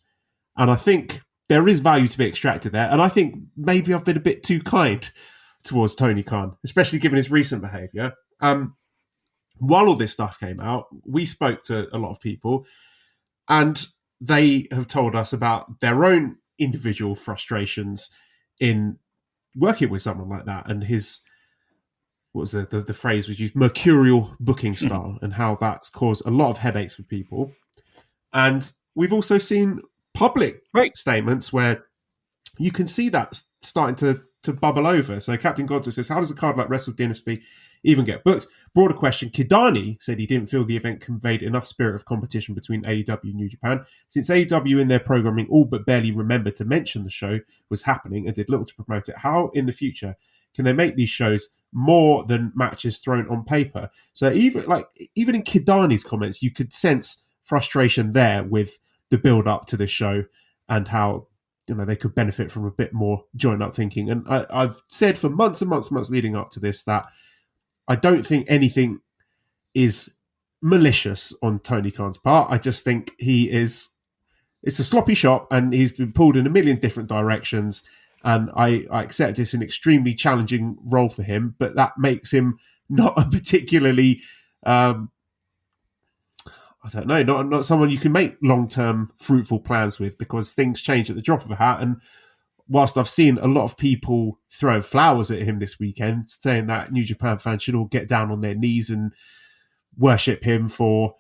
and I think there is value to be extracted there, and I think maybe I've been a bit too kind towards Tony Khan, especially given his recent behaviour. While all this stuff came out, we spoke to a lot of people, and they have told us about their own individual frustrations in working with someone like that, and his, what was the phrase was used, mercurial booking style, and how that's caused a lot of headaches for people. And we've also seen public statements where you can see that starting to bubble over. So Captain Gonzo says, how does a card like Wrestle Dynasty even get booked? Broader question. Kidani said he didn't feel the event conveyed enough spirit of competition between AEW and New Japan. Since AEW in their programming all but barely remembered to mention the show was happening and did little to promote it, how in the future can they make these shows more than matches thrown on paper? So even in Kidani's comments, you could sense frustration there with the build up to this show and how they could benefit from a bit more joined up thinking. And I've said for months and months and months leading up to this that I don't think anything is malicious on Tony Khan's part. I just think it's a sloppy shop and he's been pulled in a million different directions. And I accept it's an extremely challenging role for him, but that makes him not a particularly, not someone you can make long-term fruitful plans with, because things change at the drop of a hat. And whilst I've seen a lot of people throw flowers at him this weekend, saying that New Japan fans should all get down on their knees and worship him for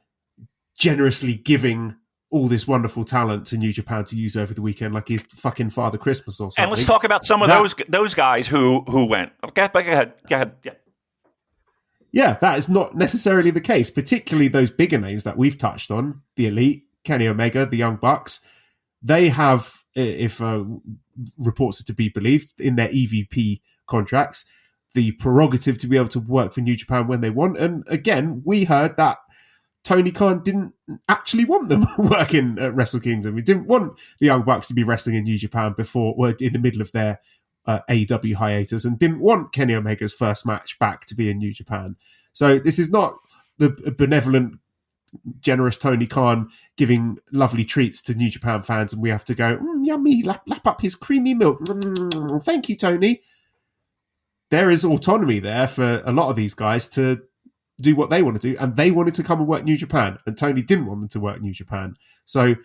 generously giving all this wonderful talent to New Japan to use over the weekend, like he's fucking Father Christmas or something. And let's talk about some of those guys who went. Okay, go ahead. Yeah. Yeah, that is not necessarily the case, particularly those bigger names that we've touched on, the Elite, Kenny Omega, the Young Bucks. They have, if reports are to be believed, in their EVP contracts, the prerogative to be able to work for New Japan when they want. And again, we heard that Tony Khan didn't actually want them working at Wrestle Kingdom. He didn't want the Young Bucks to be wrestling in New Japan in the middle of their AEW hiatus, and didn't want Kenny Omega's first match back to be in New Japan. So this is not the benevolent, generous Tony Khan giving lovely treats to New Japan fans, and we have to go, yummy, lap up his creamy milk. Thank you, Tony. There is autonomy there for a lot of these guys to do what they want to do, and they wanted to come and work New Japan, and Tony didn't want them to work New Japan. So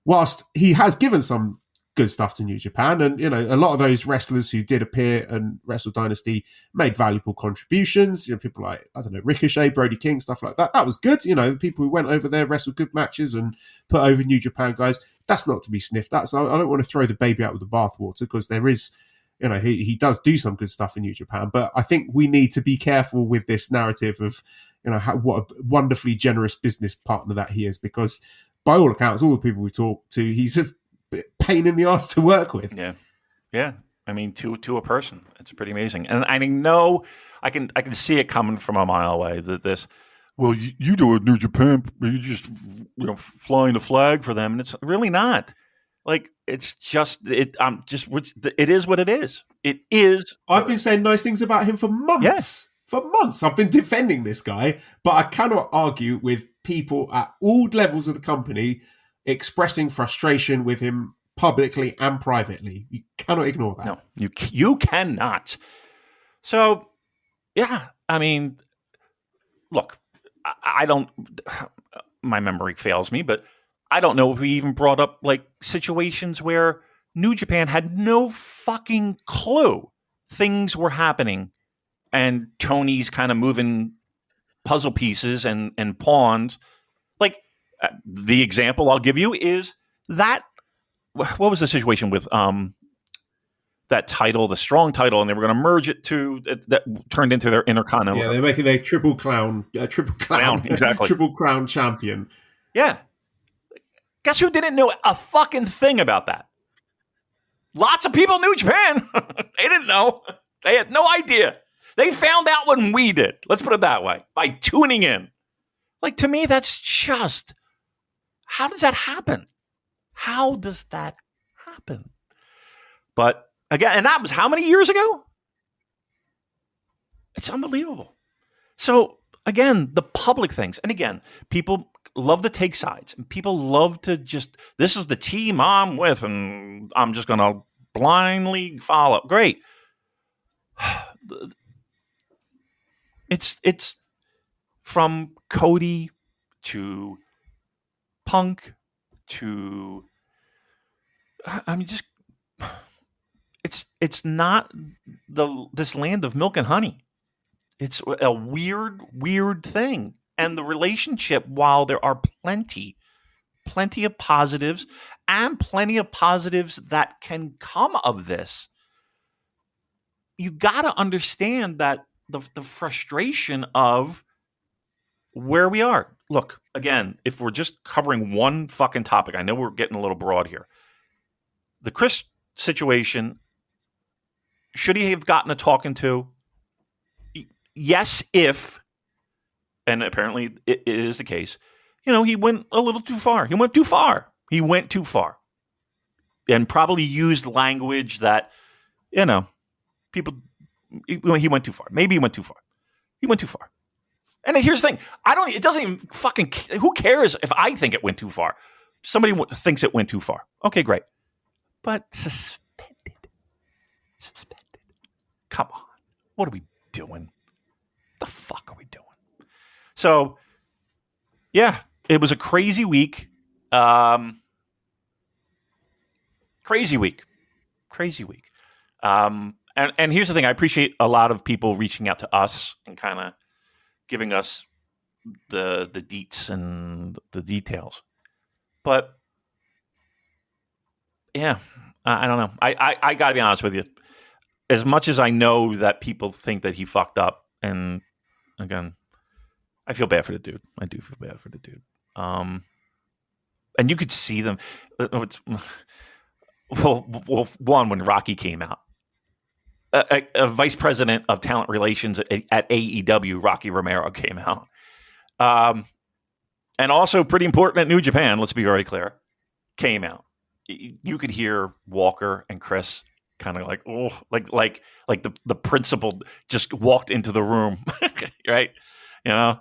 whilst he has given some good stuff to New Japan, and a lot of those wrestlers who did appear and Wrestle Dynasty made valuable contributions, people like, I don't know, Ricochet, Brody King, stuff like that was good. People who went over there, wrestled good matches and put over New Japan guys, that's not to be sniffed. I don't want to throw the baby out with the bathwater, because there is, he does do some good stuff in New Japan, but I think we need to be careful with this narrative of what a wonderfully generous business partner that he is, because by all accounts, all the people we talk to, he's a pain in the ass to work with. Yeah. I mean, to a person, it's pretty amazing. And I know I can see it coming from a mile away that this, well, you do it, New Japan, you just flying the flag for them, and it's really not. Like, it's just it. It is what it is. It is. I've been saying nice things about him for months. Yes. For months, I've been defending this guy, but I cannot argue with people at all levels of the company expressing frustration with him publicly and privately. You cannot ignore that. No, you cannot. So, yeah, I mean, look, I don't. My memory fails me, but I don't know if we even brought up like situations where New Japan had no fucking clue things were happening, and Tony's kind of moving puzzle pieces and pawns. Like, the example I'll give you is that, what was the situation with that title, the strong title, and they were going to merge it to, that turned into their Intercontinental. Yeah, they're making a triple crown, exactly. triple crown champion. Yeah. Guess who didn't know a fucking thing about that? Lots of people in New Japan. They didn't know. They had no idea. They found out when we did. Let's put it that way. By tuning in. Like, to me, that's just, how does that happen? How does that happen? But again, and that was how many years ago? It's unbelievable. So again, the public things. And again, people love to take sides. And people love to just, this is the team I'm with, and I'm just going to blindly follow. Great. It's from Cody to Punk to, I mean, just, it's not this land of milk and honey. It's a weird thing. And the relationship, while there are plenty of positives and plenty of positives that can come of this, you got to understand that the frustration of where we are. Look, again, if we're just covering one fucking topic, I know we're getting a little broad here. The Chris situation, should he have gotten a talking to? Yes, if, and apparently it is the case, he went a little too far. He went too far. And probably used language that, people, he went too far. Maybe he went too far. He went too far. And here's the thing. it doesn't even fucking, who cares if I think it went too far? Somebody thinks it went too far. Okay, great. But suspended. Come on. What are we doing? The fuck are we doing? So, yeah, it was a crazy week. Crazy week. crazy week. And here's the thing: I appreciate a lot of people reaching out to us and kind of giving us the deets and the details. But yeah, I don't know. I got to be honest with you. As much as I know that people think that he fucked up, and again, I feel bad for the dude. I do feel bad for the dude. And you could see them. Well, one, when Rocky came out, a vice president of talent relations at AEW, Rocky Romero, came out. And also pretty important at New Japan, let's be very clear, came out. You could hear Walker and Chris kind of like, oh, like the principal just walked into the room, right? You know?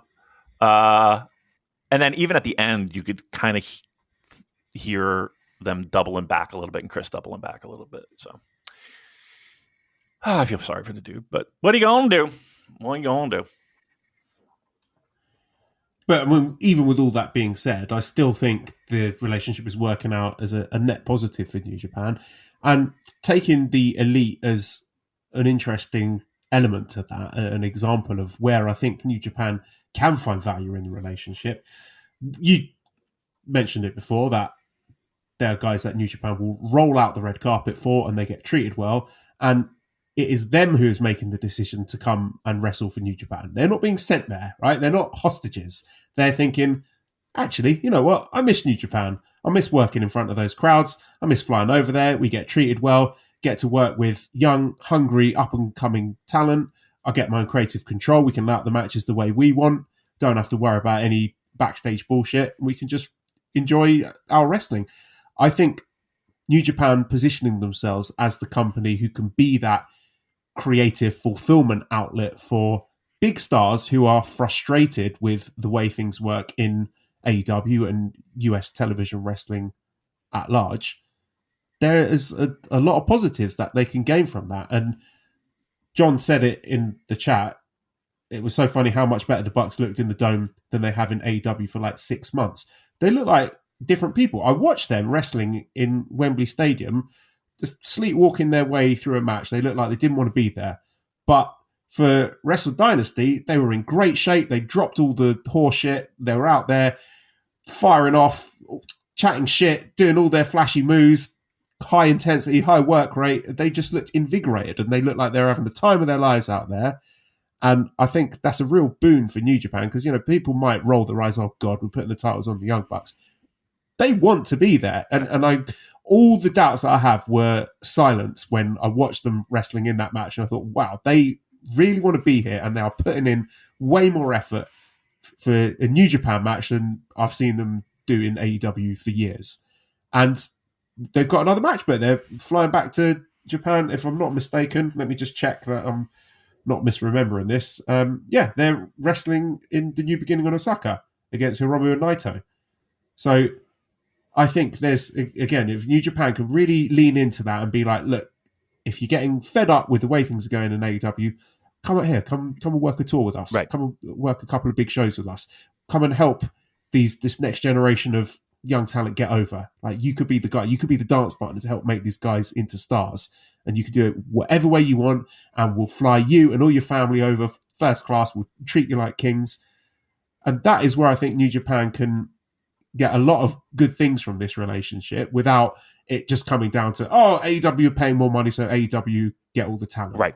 And then even at the end, you could kind of hear them doubling back a little bit and Chris doubling back a little bit. So I feel sorry for the dude, but what are you going to do? What are you going to do? But I mean, even with all that being said, I still think the relationship is working out as a net positive for New Japan. And taking the elite as an interesting element to that, an example of where I think New Japan can find value in the relationship. You mentioned it before that there are guys that New Japan will roll out the red carpet for and they get treated well. And it is them who is making the decision to come and wrestle for New Japan. They're not being sent there, right? They're not hostages. They're thinking, actually, you know what? I miss New Japan. I miss working in front of those crowds. I miss flying over there. We get treated well, get to work with young, hungry, up-and-coming talent. I get my own creative control. We can lay out the matches the way we want. Don't have to worry about any backstage bullshit. We can just enjoy our wrestling. I think New Japan positioning themselves as the company who can be that creative fulfillment outlet for big stars who are frustrated with the way things work in AEW and US television wrestling at large. There is a lot of positives that they can gain from that. And John said it in the chat. It was so funny how much better the Bucks looked in the Dome than they have in AEW for like 6 months. They look like different people. I watched them wrestling in Wembley Stadium, just sleepwalking their way through a match. They looked like they didn't want to be there. But for Wrestle Dynasty, they were in great shape. They dropped all the horse shit. They were out there firing off, chatting shit, doing all their flashy moves, high intensity, high work rate. They just looked invigorated and they looked like they were having the time of their lives out there. And I think that's a real boon for New Japan because, you know, people might roll their eyes, oh God, we're putting the titles on the Young Bucks. They want to be there. And all the doubts that I have were silenced when I watched them wrestling in that match. And I thought, wow, they really want to be here. And they are putting in way more effort for a New Japan match than I've seen them do in AEW for years. And they've got another match, but they're flying back to Japan, if I'm not mistaken. Let me just check that I'm not misremembering this. They're wrestling in the New Beginning on Osaka against Hiromu and Naito. So I think there's, again, if New Japan can really lean into that and be like, look, if you're getting fed up with the way things are going in AEW, come out here, come and work a tour with us. Right. Come and work a couple of big shows with us. Come and help this next generation of young talent get over. Like, you could be the guy, you could be the dance partner to help make these guys into stars. And you can do it whatever way you want, and we'll fly you and all your family over first class. We'll treat you like kings. And that is where I think New Japan can get a lot of good things from this relationship without it just coming down to, oh, AEW are paying more money, so AEW get all the talent. Right.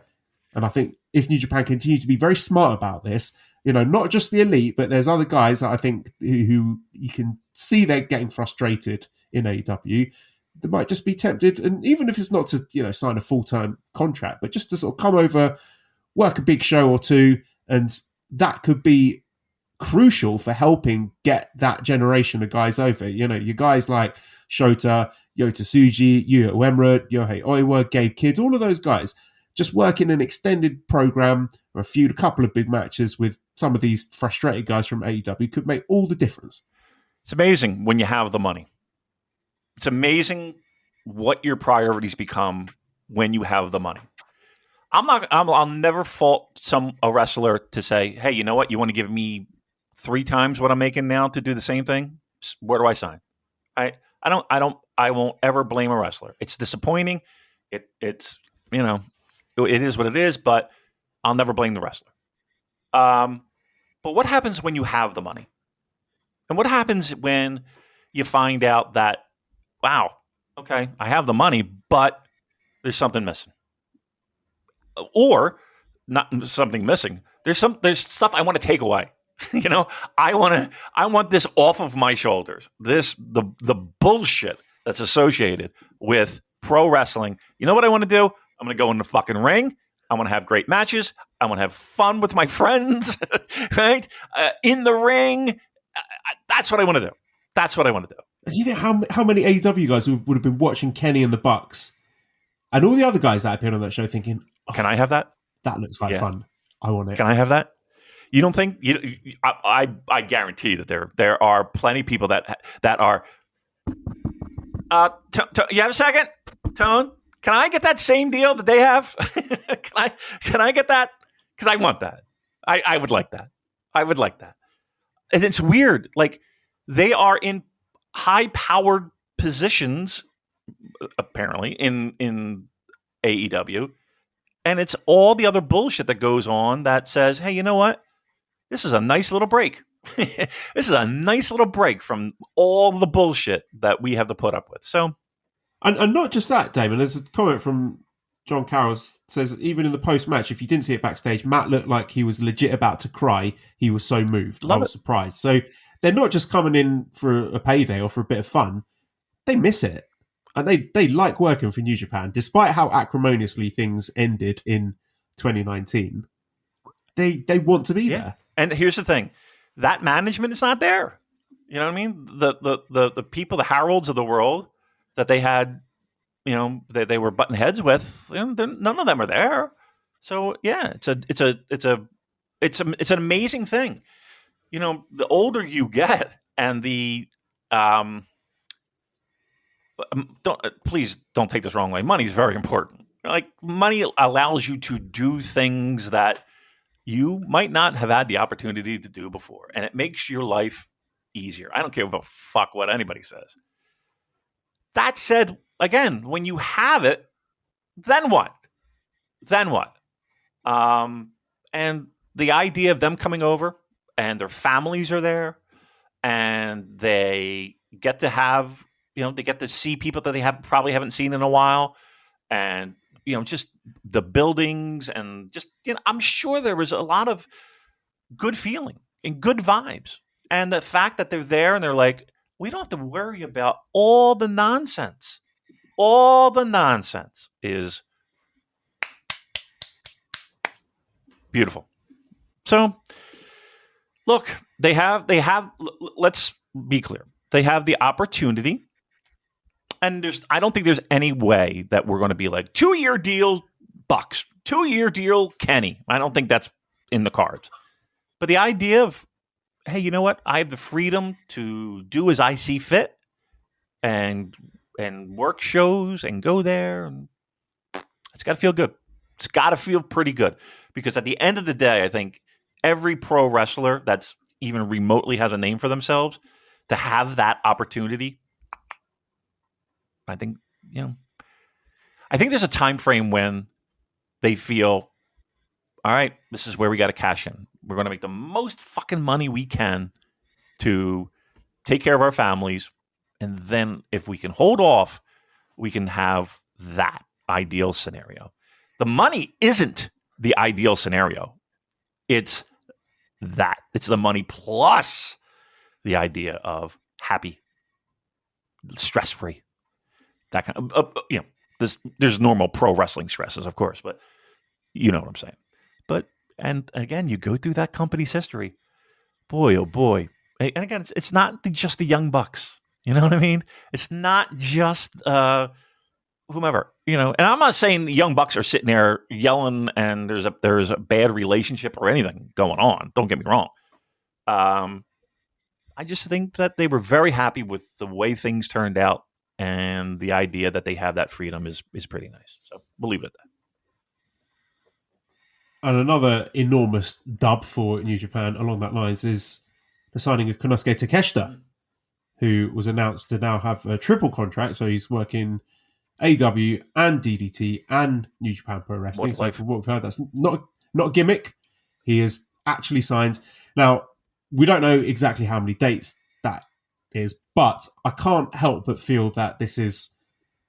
And I think if New Japan continue to be very smart about this, you know, not just the elite, but there's other guys that I think who you can see they're getting frustrated in AEW. They might just be tempted, and even if it's not to, you know, sign a full-time contract, but just to sort of come over, work a big show or two, and that could be crucial for helping get that generation of guys over. You know, your guys like Shota, Yota Tsuji, Yuya Uemura, Yohei Oiwa, Gabe Kidd, all of those guys, just working an extended program or a couple of big matches with some of these frustrated guys from AEW could make all the difference. It's amazing when you have the money. It's amazing what your priorities become when you have the money. I'll never fault a wrestler to say, hey, you know what? You want to give me 3 times what I'm making now to do the same thing? Where do I sign? I won't ever blame a wrestler. It's disappointing. It's it is what it is. But I'll never blame the wrestler. But what happens when you have the money? And what happens when you find out that, wow, okay, I have the money, but there's something missing, or not something missing. There's stuff I want to take away. I want this off of my shoulders. The bullshit that's associated with pro wrestling. You know what I want to do? I'm going to go in the fucking ring. I want to have great matches. I want to have fun with my friends, right? In the ring. That's what I want to do. That's what I want to do. Do you think how many AEW guys would have been watching Kenny and the Bucks and all the other guys that appeared on that show thinking, can I have that? That looks like fun. I want it. Can I have that? You don't think? I guarantee that there are plenty of people that are. You have a second, Tone? Can I get that same deal that they have? Can I get that? Because I want that. I would like that. I would like that. And it's weird. Like, they are in high-powered positions, apparently, in AEW. And it's all the other bullshit that goes on that says, hey, you know what? This is a nice little break. This is a nice little break from all the bullshit that we have to put up with. So, and not just that, Damon. There's a comment from John Carroll says, even in the post-match, if you didn't see it backstage, Matt looked like he was legit about to cry. He was so moved. I was surprised. So they're not just coming in for a payday or for a bit of fun. They miss it. And they like working for New Japan, despite how acrimoniously things ended in 2019. They want to be there. And here's the thing. That management is not there. You know what I mean? The people, the Harolds of the world that they had, they were butting heads with, none of them are there. So yeah, it's an amazing thing. The older you get, and please don't take this wrong way. Money is very important. Like, money allows you to do things that you might not have had the opportunity to do before, and it makes your life easier. I don't care a fuck what anybody says. That said, again, when you have it, then what? Then what? And the idea of them coming over and their families are there and they get to have, they get to see people that they probably haven't seen in a while. And, just the buildings and just, I'm sure there was a lot of good feeling and good vibes. And the fact that they're there and they're like, we don't have to worry about all the nonsense. All the nonsense is beautiful. So, look, they have, let's be clear. They have the opportunity. And I don't think there's any way that we're going to be like 2-year deal Bucks, 2-year deal Kenny. I don't think that's in the cards. But the idea of, hey, you know what? I have the freedom to do as I see fit and work shows and go there. And it's got to feel good. It's got to feel pretty good. Because at the end of the day, I think every pro wrestler that's even remotely has a name for themselves, to have that opportunity, I think, I think there's a time frame when they feel, all right, this is where we got to cash in. We're going to make the most fucking money we can to take care of our families. And then if we can hold off, we can have that ideal scenario. The money isn't the ideal scenario. It's that. It's the money plus the idea of happy, stress-free. That kind of, there's normal pro wrestling stresses, of course, but you know what I'm saying. But, and again, you go through that company's history, boy, oh boy. And again, it's not just the Young Bucks. You know what I mean? It's not just whomever, and I'm not saying the Young Bucks are sitting there yelling and there's a bad relationship or anything going on. Don't get me wrong. I just think that they were very happy with the way things turned out. And the idea that they have that freedom is pretty nice. So we'll leave it at that. And another enormous dub for New Japan along that lines is the signing of Konosuke Takeshita, who was announced to now have a triple contract. So he's working AEW and DDT and New Japan Pro Wrestling. What So life? from what we've heard, that's not a gimmick. He is actually signed. Now, we don't know exactly how many dates that is, but I can't help but feel that this is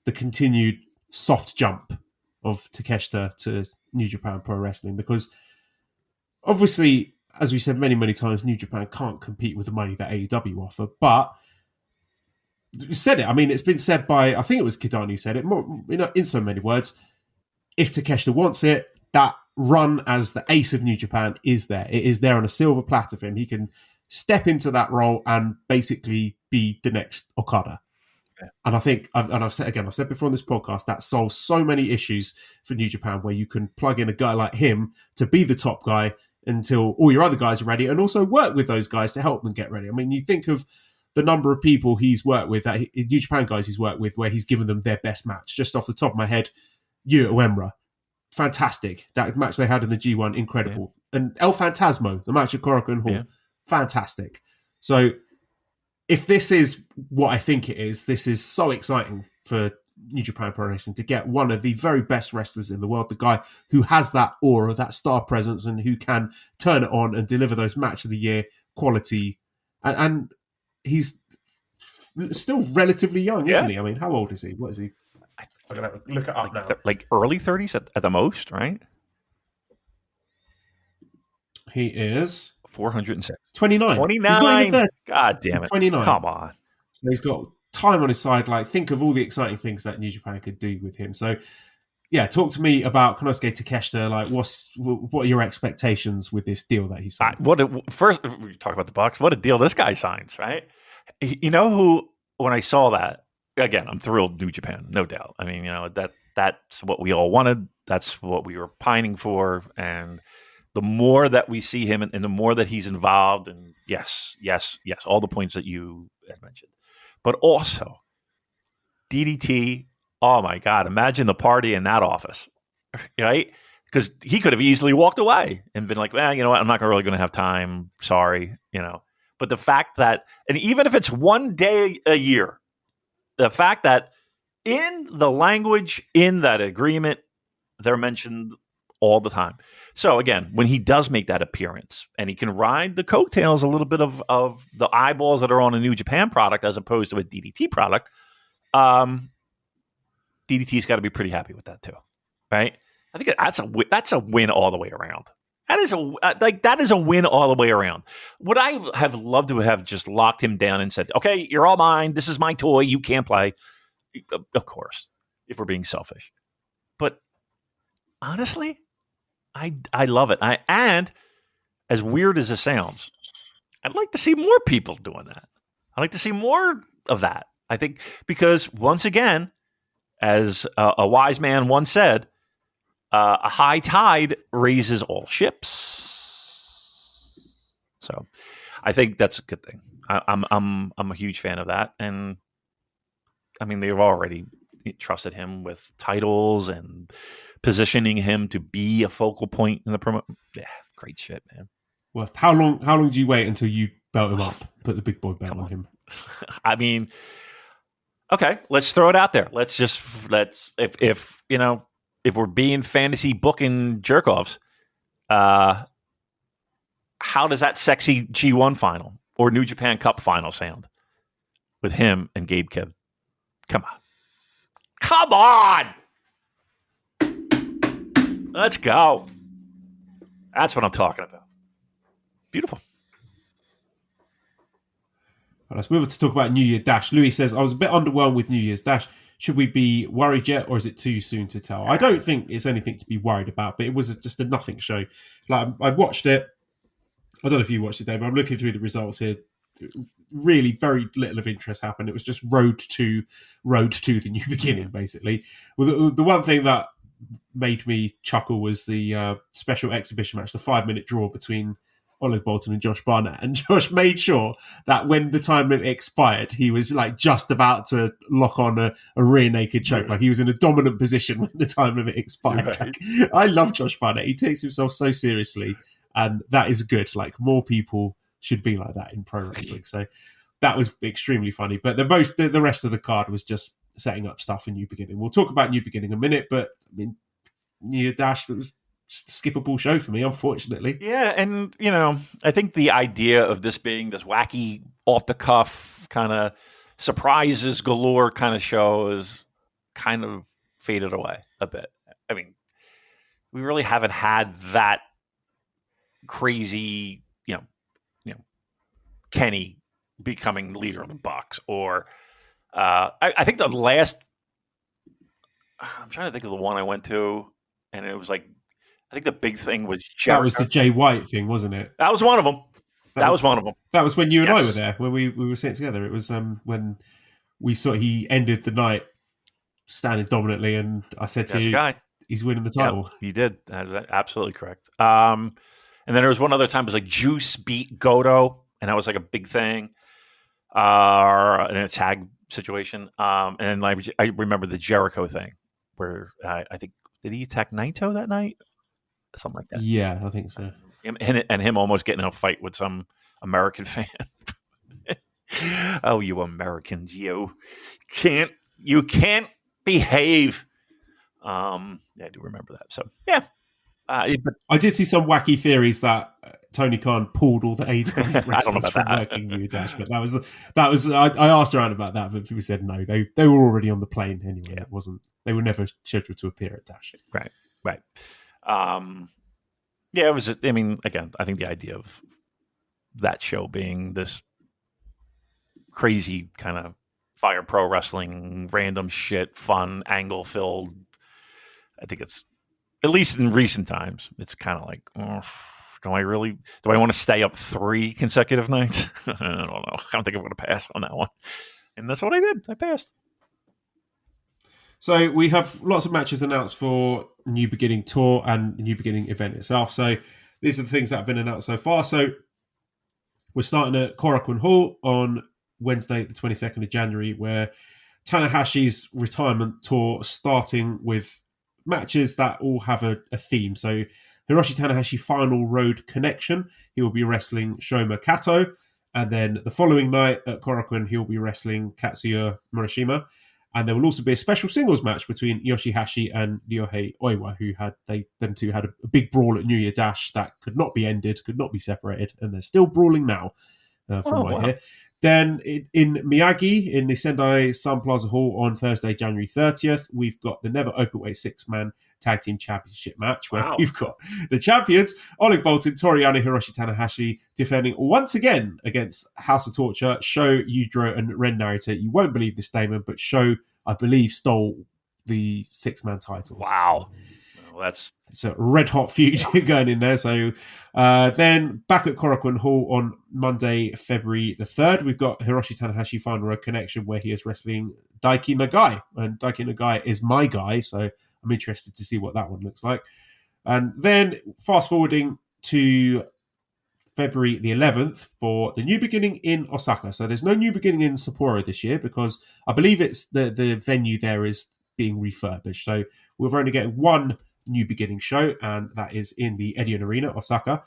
the continued soft jump of Takeshita to New Japan Pro Wrestling, because obviously, as we said many, many times, New Japan can't compete with the money that AEW offer, but you said it. I mean, it's been said by, I think it was Kidani who said it, more, in so many words. If Takeshita wants it, that run as the ace of New Japan is there. It is there on a silver platter for him. He can step into that role and basically be the next Okada. Yeah. And I think, I've said before on this podcast, that solves so many issues for New Japan, where you can plug in a guy like him to be the top guy until all your other guys are ready, and also work with those guys to help them get ready. I mean, you think of the number of people he's worked with, New Japan guys he's worked with, where he's given them their best match. Just off the top of my head, Yu Uemura, fantastic. That match they had in the G1, incredible. Yeah. And El Phantasmo, the match at Korakuen Hall, fantastic. So if this is what I think it is, this is so exciting for New Japan Pro Wrestling to get one of the very best wrestlers in the world, the guy who has that aura, that star presence, and who can turn it on and deliver those match of the year quality. And he's still relatively young, isn't he? I mean, how old is he? What is he? I'm going to look it up now. Like early 30s at the most, right? He is 406. 29. 29. He's not even 30. God damn it. 29. Come on. So he's got time on his side. Like, think of all the exciting things that New Japan could do with him. So, yeah, talk to me about Konosuke Takeshita. Like, what are your expectations with this deal that he signed? First, we talk about the Bucks. What a deal this guy signs, right? You know who? When I saw that, again, I'm thrilled. New Japan, no doubt. I mean, that's what we all wanted. That's what we were pining for. And the more that we see him, and the more that he's involved, and yes, all the points that you had mentioned, but also DDT. Oh my God! Imagine the party in that office, right? Because he could have easily walked away and been like, "Well, you know what? I'm not really going to have time. Sorry, you know." But the fact that, and even if it's one day a year, the fact that in the language in that agreement, they're mentioned all the time. So again, when he does make that appearance and he can ride the coattails a little bit of the eyeballs that are on a New Japan product as opposed to a DDT product, DDT's got to be pretty happy with that too, right? I think that's a win all the way around. That is a win all the way around. Would I have loved to have just locked him down and said, "Okay, you're all mine. This is my toy. You can't play." Of course, if we're being selfish. But honestly, I love it. And as weird as it sounds, I'd like to see more people doing that. I'd like to see more of that. I think because once again, as a wise man once said, a high tide raises all ships. So I think that's a good thing. I'm a huge fan of that. And I mean, they've already trusted him with titles and positioning him to be a focal point in the promo. Yeah, great shit, man. Well, how long do you wait until you belt him up, put the big boy belt on him? I mean, okay, let's throw it out there. Let's if we're being fantasy booking jerk-offs, how does that sexy G1 final or New Japan Cup final sound with him and Gabe Kidd? Come on! Let's go. That's what I'm talking about. Beautiful. Right, let's move on to talk about New Year Dash. Louis says, I was a bit underwhelmed with New Year's Dash. Should we be worried yet, or is it too soon to tell? I don't think it's anything to be worried about, but it was just a nothing show. Like, I watched it. I don't know if you watched it, Dave, but I'm looking through the results here. Really, very little of interest happened. It was just road to the new beginning, basically. Well, the one thing that made me chuckle was the special exhibition match, the 5-minute draw between Oleg Bolton and Josh Barnett, and Josh made sure that when the time limit expired, he was like just about to lock on a rear naked choke. Like he was in a dominant position when the time limit expired. Right. Like, I love Josh Barnett. He takes himself so seriously, and that is good. Like more people should be like that in pro wrestling. So that was extremely funny. But the rest of the card was just setting up stuff in New Beginning. We'll talk about New Beginning in a minute, but I mean, New Year Dash, that was just a skippable show for me, unfortunately. Yeah, and I think the idea of this being this wacky, off the cuff kind of surprises galore kind of show is kind of faded away a bit. I mean, we really haven't had that crazy, Kenny becoming leader of the Bucks, or I think the last. I'm trying to think of the one I went to, and it was like, I think the big thing was Jericho. That was the Jay White thing, wasn't it? That was one of them. That was one of them. That was when you and I were there, when we were sitting together. It was when we saw he ended the night standing dominantly, and I said to you, he's winning the title. Yep, you did. That is absolutely correct. And then there was one other time, it was like Juice beat Goto, and that was like a big thing in a tag situation. And I remember the Jericho thing, where I think, did he attack Naito that night? Something like that. Yeah, I think so. And him almost getting in a fight with some American fan. Oh, you Americans, you can't behave. I do remember that. So yeah. But I did see some wacky theories that Tony Khan pulled all the AEW wrestlers from working New Year Dash, but that was I asked around about that, but people said no, they were already on the plane anyway. It wasn't, they were never scheduled to appear at Dash. Right. Yeah, it was. I mean, again, I think the idea of that show being this crazy kind of fire pro wrestling, random shit, fun, angle filled. I think it's, at least in recent times, it's kind of like, do I want to stay up 3 consecutive nights? I don't know. I don't think I'm going to pass on that one. And that's what I did. I passed. So we have lots of matches announced for New Beginning Tour and New Beginning event itself. So these are the things that have been announced so far. So we're starting at Korakuen Hall on Wednesday, the 22nd of January, where Tanahashi's retirement tour, starting with matches that all have a theme. So Hiroshi Tanahashi Final Road Connection, he will be wrestling Shoma Kato. And then the following night at Korakuen, he'll be wrestling Katsuya Murashima. And there will also be a special singles match between Yoshihashi and Ryohei Oiwa, who them two had a big brawl at New Year Dash that could not be ended, could not be separated, and they're still brawling now, from what I hear. Then in Miyagi, in the Sendai Sun Plaza Hall on Thursday, January 30th, we've got the Never Openweight 6-man Tag Team Championship match, where we've got the champions, Oleg Boltin, Toriano Hiroshi Tanahashi, defending once again against House of Torture, Sho, Yujiro, and Ren Narita. You won't believe this, Damon, but Sho, I believe, stole the 6-man titles. Wow. So it's a red-hot feud going in there. So then back at Korakuen Hall on Monday, February the 3rd, we've got Hiroshi Tanahashi Final Road Connection, where he is wrestling Daiki Nagai. And Daiki Nagai is my guy, so I'm interested to see what that one looks like. And then fast-forwarding to February the 11th for the New Beginning in Osaka. So there's no New Beginning in Sapporo this year because I believe it's the venue there is being refurbished. So we're only getting one New Beginning show, and that is in the Edion Arena, Osaka.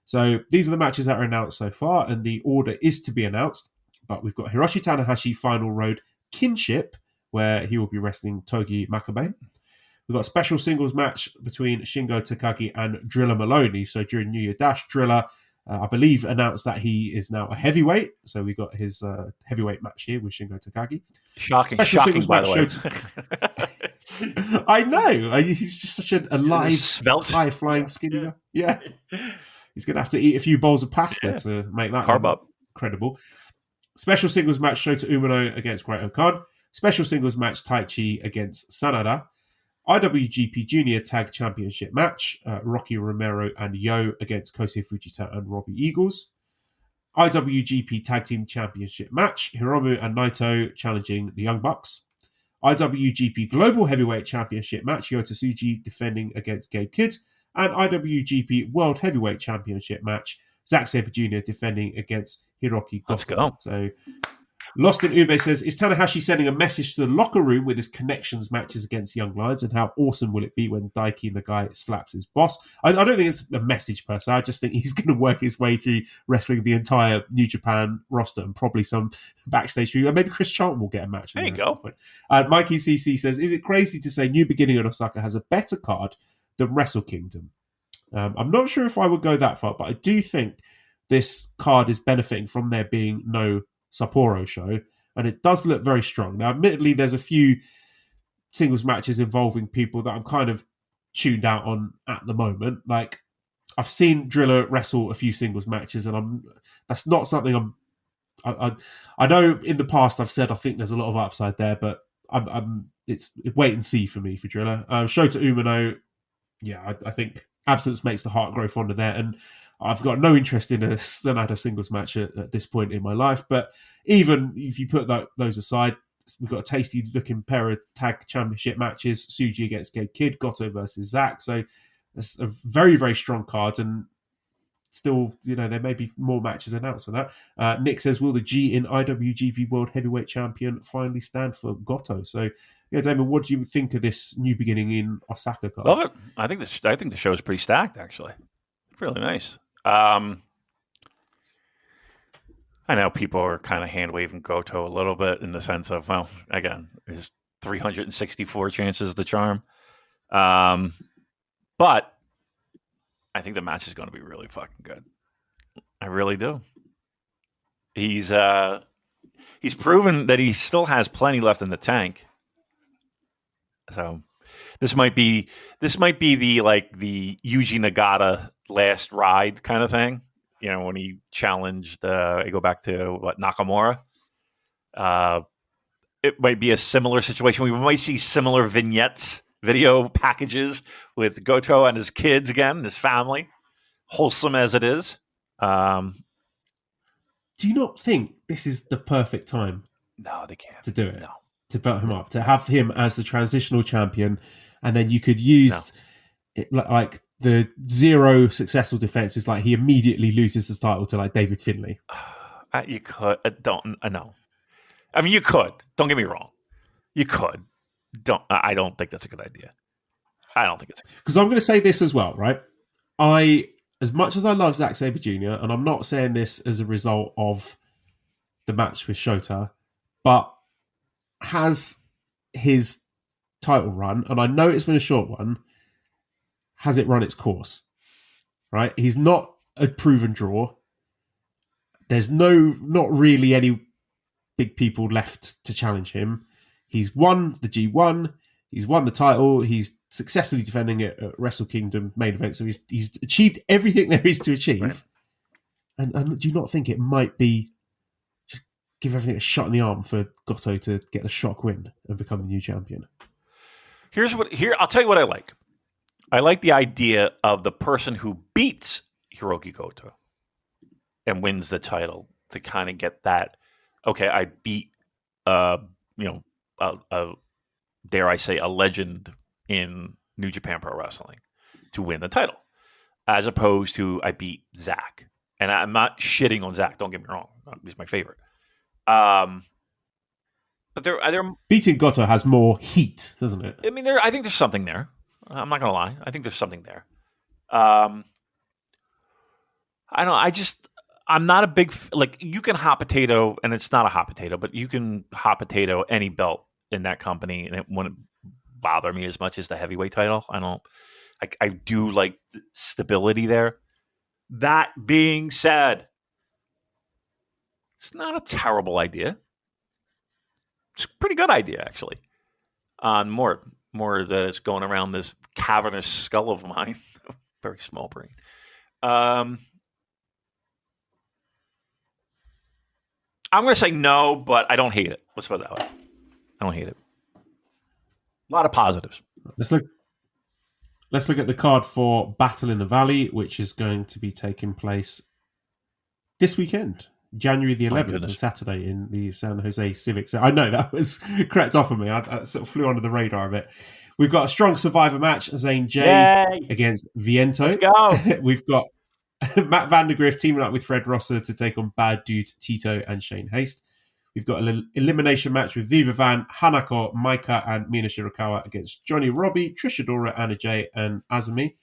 So these are the matches that are announced so far, and the order is to be announced. But we've got Hiroshi Tanahashi Final Road Kinship, where he will be wrestling Togi Makabe. We've got a special singles match between Shingo Takagi and Driller Maloney. So during New Year Dash, Driller, I believe, announced that he is now a heavyweight. So we got his heavyweight match here with Shingo Takagi. Shocking, by the way. I know. He's just such a live, high-flying skinny guy. Yeah. He's going to have to eat a few bowls of pasta to make that carb up credible. Special singles match, Shota Umino against Great Okan. Special singles match, Taichi against Sanada. IWGP Junior Tag Championship match, Rocky Romero and Yo against Kosei Fujita and Robbie Eagles. IWGP Tag Team Championship match, Hiromu and Naito challenging the Young Bucks. IWGP Global Heavyweight Championship match, Yota Tsuji defending against Gabe Kidd. And IWGP World Heavyweight Championship match, Zack Sabre Jr. defending against Hiroki Goto. Let's go. So Lost in Ube says, is Tanahashi sending a message to the locker room with his connections matches against Young Lions, and how awesome will it be when Daiki Nagai slaps his boss? I don't think it's a message per se. I just think he's going to work his way through wrestling the entire New Japan roster and probably some backstage feud. Maybe Chris Charlton will get a match. There you go. Mikey CC says, is it crazy to say New Beginning in Osaka has a better card than Wrestle Kingdom? I'm not sure if I would go that far, but I do think this card is benefiting from there being no Sapporo show, and it does look very strong. Now, admittedly, there's a few singles matches involving people that I'm kind of tuned out on at the moment. Like, I've seen Driller wrestle a few singles matches, and that's not something I know in the past I've said I think there's a lot of upside there, but it's wait and see for me for Driller. Shota Umino, yeah, I think absence makes the heart grow fonder there, and I've got no interest in a Sanada singles match at this point in my life. But even if you put those aside, we've got a tasty-looking pair of tag championship matches: Suji against Gabe Kidd, Goto versus Zack. So it's a very, very strong card, and still, there may be more matches announced for that. Nick says, will the G in IWGP World Heavyweight Champion finally stand for Goto? So, Damon, what do you think of this New Beginning in Osaka card? Love it. I think the show is pretty stacked, actually. Really nice. I know people are kind of hand-waving Goto a little bit in the sense of, well, again, there's 364 chances of the charm. But I think the match is going to be really fucking good. I really do. He's proven that he still has plenty left in the tank. So this might be the Yuji Nagata last ride kind of thing. When he challenged, I go back to Nakamura. It might be a similar situation. We might see similar vignettes, video packages with Goto and his kids again, his family, wholesome as it is. Do you not think this is the perfect time? No, they can't. To do it. No. To build him up, to have him as the transitional champion, and then you could use it like the 0 successful defenses, like he immediately loses the title to like David Finlay. You could. No. I mean, you could. Don't get me wrong. You could. I don't think that's a good idea. I don't think it's because I'm going to say this as well, right? As much as I love Zack Sabre Jr., and I'm not saying this as a result of the match with Shota, but has his title run, and I know it's been a short one, has it run its course? Right? He's not a proven draw. There's not really any big people left to challenge him. He's won the G1. He's won the title. He's successfully defending it at Wrestle Kingdom main event. So he's achieved everything there is to achieve. Right. And do you not think it might be just give everything a shot in the arm for Goto to get the shock win and become the new champion? I'll tell you what I like. I like the idea of the person who beats Hiroki Goto and wins the title to kind of get that. Okay, I beat, dare I say, a legend in New Japan Pro Wrestling to win the title, as opposed to I beat Zack. And I'm not shitting on Zack. Don't get me wrong; he's my favorite. But there beating Goto has more heat, doesn't it? I mean, I think there's something there. I'm not gonna lie. I think there's something there. I don't know. I'm not a big you can hot potato, and it's not a hot potato, but you can hot potato any belt in that company, and it wouldn't bother me as much as the heavyweight title. I do like stability there. That being said, it's not a terrible idea. It's a pretty good idea, actually. More that it's going around this cavernous skull of mine. Very small brain. I'm going to say no, but I don't hate it. Let's put it that way. I don't hate it. A lot of positives. Let's look at the card for Battle in the Valley, which is going to be taking place this weekend, January the 11th, on Saturday in the San Jose Civic Center. I know that was crept off of me. I sort of flew under the radar a bit. We've got a strong Survivor match, Zane J against Viento. Let's go. We've got Matt Vandergriff teaming up with Fred Rosser to take on Bad Dude, Tito, and Shane Haste. We've got an elimination match with Viva Van, Hanako, Maika, and Mina Shirakawa against Johnny Robbie, Trish Adora, Anna Jay, and Azumi.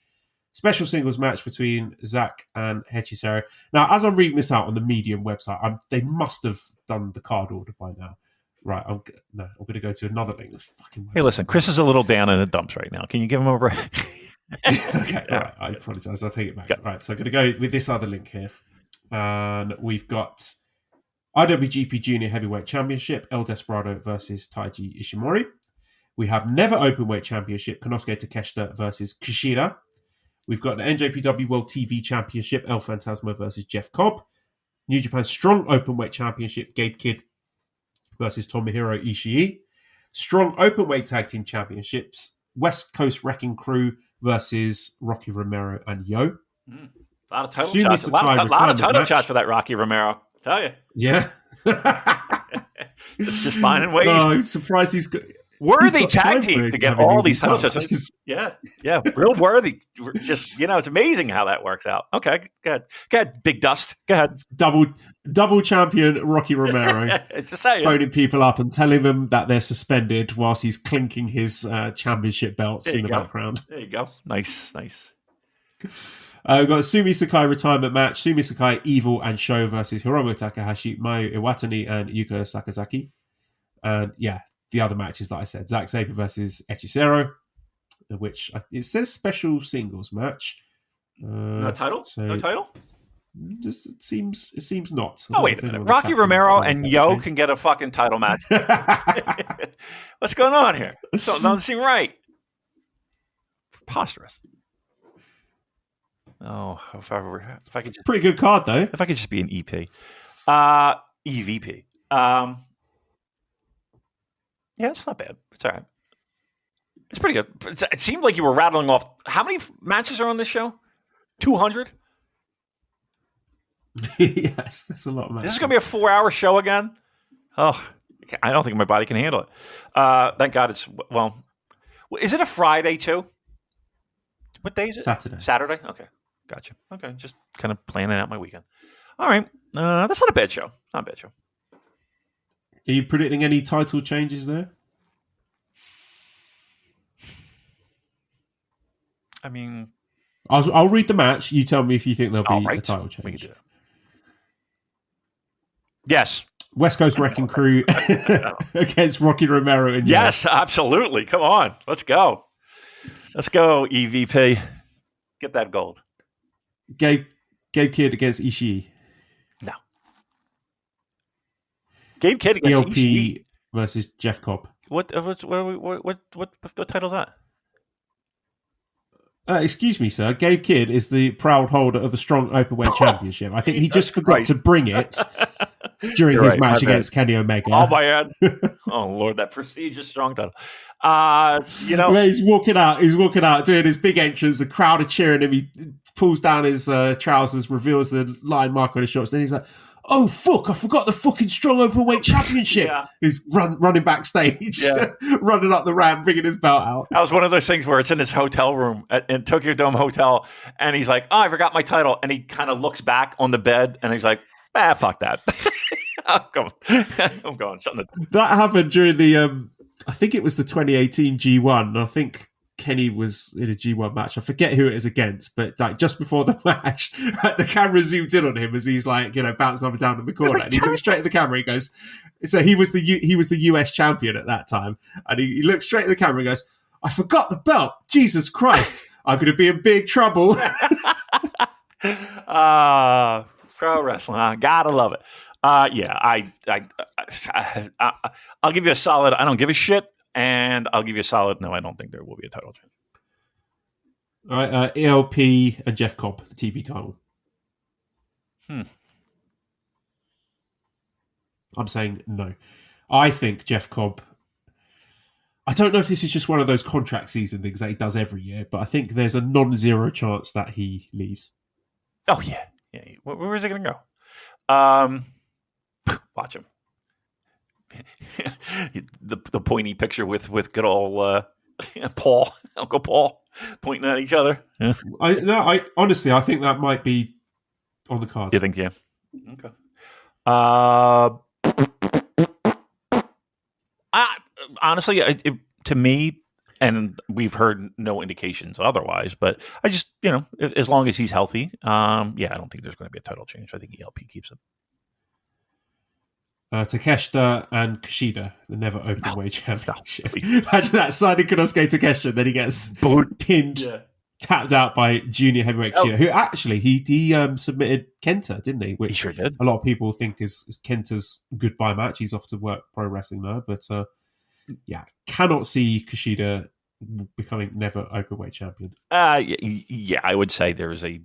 Special singles match between Zack and Hechisero. Now, as I'm reading this out on the Medium website, they must have done the card order by now. Right, I'm going to go to another link. Hey, listen, Chris is a little down in the dumps right now. Can you give him over? Okay, all right. I apologize. I'll take it back. Right, so I'm going to go with this other link here. And we've got IWGP Junior Heavyweight Championship, El Desperado versus Taiji Ishimori. We have Never Openweight Championship, Konosuke Takeshita versus Kushida. We've got an NJPW World TV Championship, El Phantasmo versus Jeff Cobb. New Japan Strong Openweight Championship, Gabe Kidd versus Tomohiro Ishii. Strong Openweight Tag Team Championships, West Coast Wrecking Crew versus Rocky Romero and Yo. A lot of title shots. A lot of title shots for that Rocky Romero. I tell you. Yeah. just finding ways. Oh, I'm surprised he's got... Worthy tag team to get all these title shots. Yeah, real worthy. Just, it's amazing how that works out. Okay, go ahead, Big Dust. Go ahead. Double champion Rocky Romero. Just saying. Phoning people up and telling them that they're suspended whilst he's clinking his championship belts in the background. There you go. Nice. We've got a Sumi Sakai retirement match. Sumi Sakai, Evil, and Sho versus Hiromu Takahashi, Mayu Iwatani, and Yuka Sakazaki. And yeah, the other matches that I said, Zack Sabre versus Hechisero, which it says special singles match. No title? No title? It seems not. Oh, wait a minute. Rocky Romero and Yo can get a fucking title match. What's going on here? Something doesn't seem right. Preposterous. Oh, if I could just, pretty good card though. If I could just be an EP, EVP. Yeah, it's not bad. It's all right. It's pretty good. It seemed like you were rattling off. How many matches are on this show? 200. Yes, that's a lot of matches. This is going to be a 4-hour show again. Oh, I don't think my body can handle it. Thank God it's Is it a Friday too? What day is it? Saturday. Okay. Gotcha. Okay. Just kind of planning out my weekend. All right. That's not a bad show. Not a bad show. Are you predicting any title changes there? I mean... I'll read the match. You tell me if you think there'll be a title change. We can do that. Yes. West Coast Wrecking Crew against Rocky Romero and Yes, absolutely. Come on. Let's go. Let's go, EVP. Get that gold. Gabe Kidd against Ishii. No. Gabe Kidd against ELP Ishii versus Jeff Cobb. What title's that? Excuse me, sir. Gabe Kidd is the proud holder of the Strong Openweight Championship. I think he just forgot to bring it during his match against Kenny Omega. Oh, my God. Oh, Lord, that prestigious Strong title. Where he's walking out, doing his big entrance. The crowd are cheering him. He pulls down his trousers, reveals the line mark on his shorts. Then he's like, oh, fuck, I forgot the fucking Strong Openweight Championship. Yeah. He's running backstage, running up the ramp, bringing his belt out. That was one of those things where it's in his hotel room in Tokyo Dome Hotel, and he's like, oh, I forgot my title. And he kind of looks back on the bed, and he's like, fuck that. I'm going. That happened during the, I think it was the 2018 G1, and I think Kenny was in a G1 match. I forget who it is against, but like just before the match, the camera zoomed in on him as he's like, bouncing up and down in the corner, and he looks straight at the camera. He goes, so he was the US champion at that time, and he looks straight at the camera and goes, I forgot the belt. Jesus Christ, I'm going to be in big trouble. Pro wrestling, I gotta love it. I'll give you a solid. I don't give a shit. And I'll give you a solid. No, I don't think there will be a title change. All right, ELP and Jeff Cobb, the TV title. I'm saying no. I think Jeff Cobb. I don't know if this is just one of those contract season things that he does every year, but I think there's a non-zero chance that he leaves. Oh yeah. Where is it going to go? Watch him. the pointy picture with good old Uncle Paul, pointing at each other. Yeah. I honestly, I think that might be on the cards. You think? Yeah. Okay. honestly, to me, and we've heard no indications otherwise, but I just, as long as he's healthy, I don't think there's going to be a title change. I think ELP keeps him. Takeshita and Kushida, the never openweight championship. Imagine that, signing Konosuke Takeshita, and then he gets pinned, tapped out by junior heavyweight Kushida, who actually, he submitted Kenta, didn't he? Which he sure did. A lot of people think is Kenta's goodbye match. He's off to work pro wrestling now, but cannot see Kushida becoming never openweight champion. I would say there is a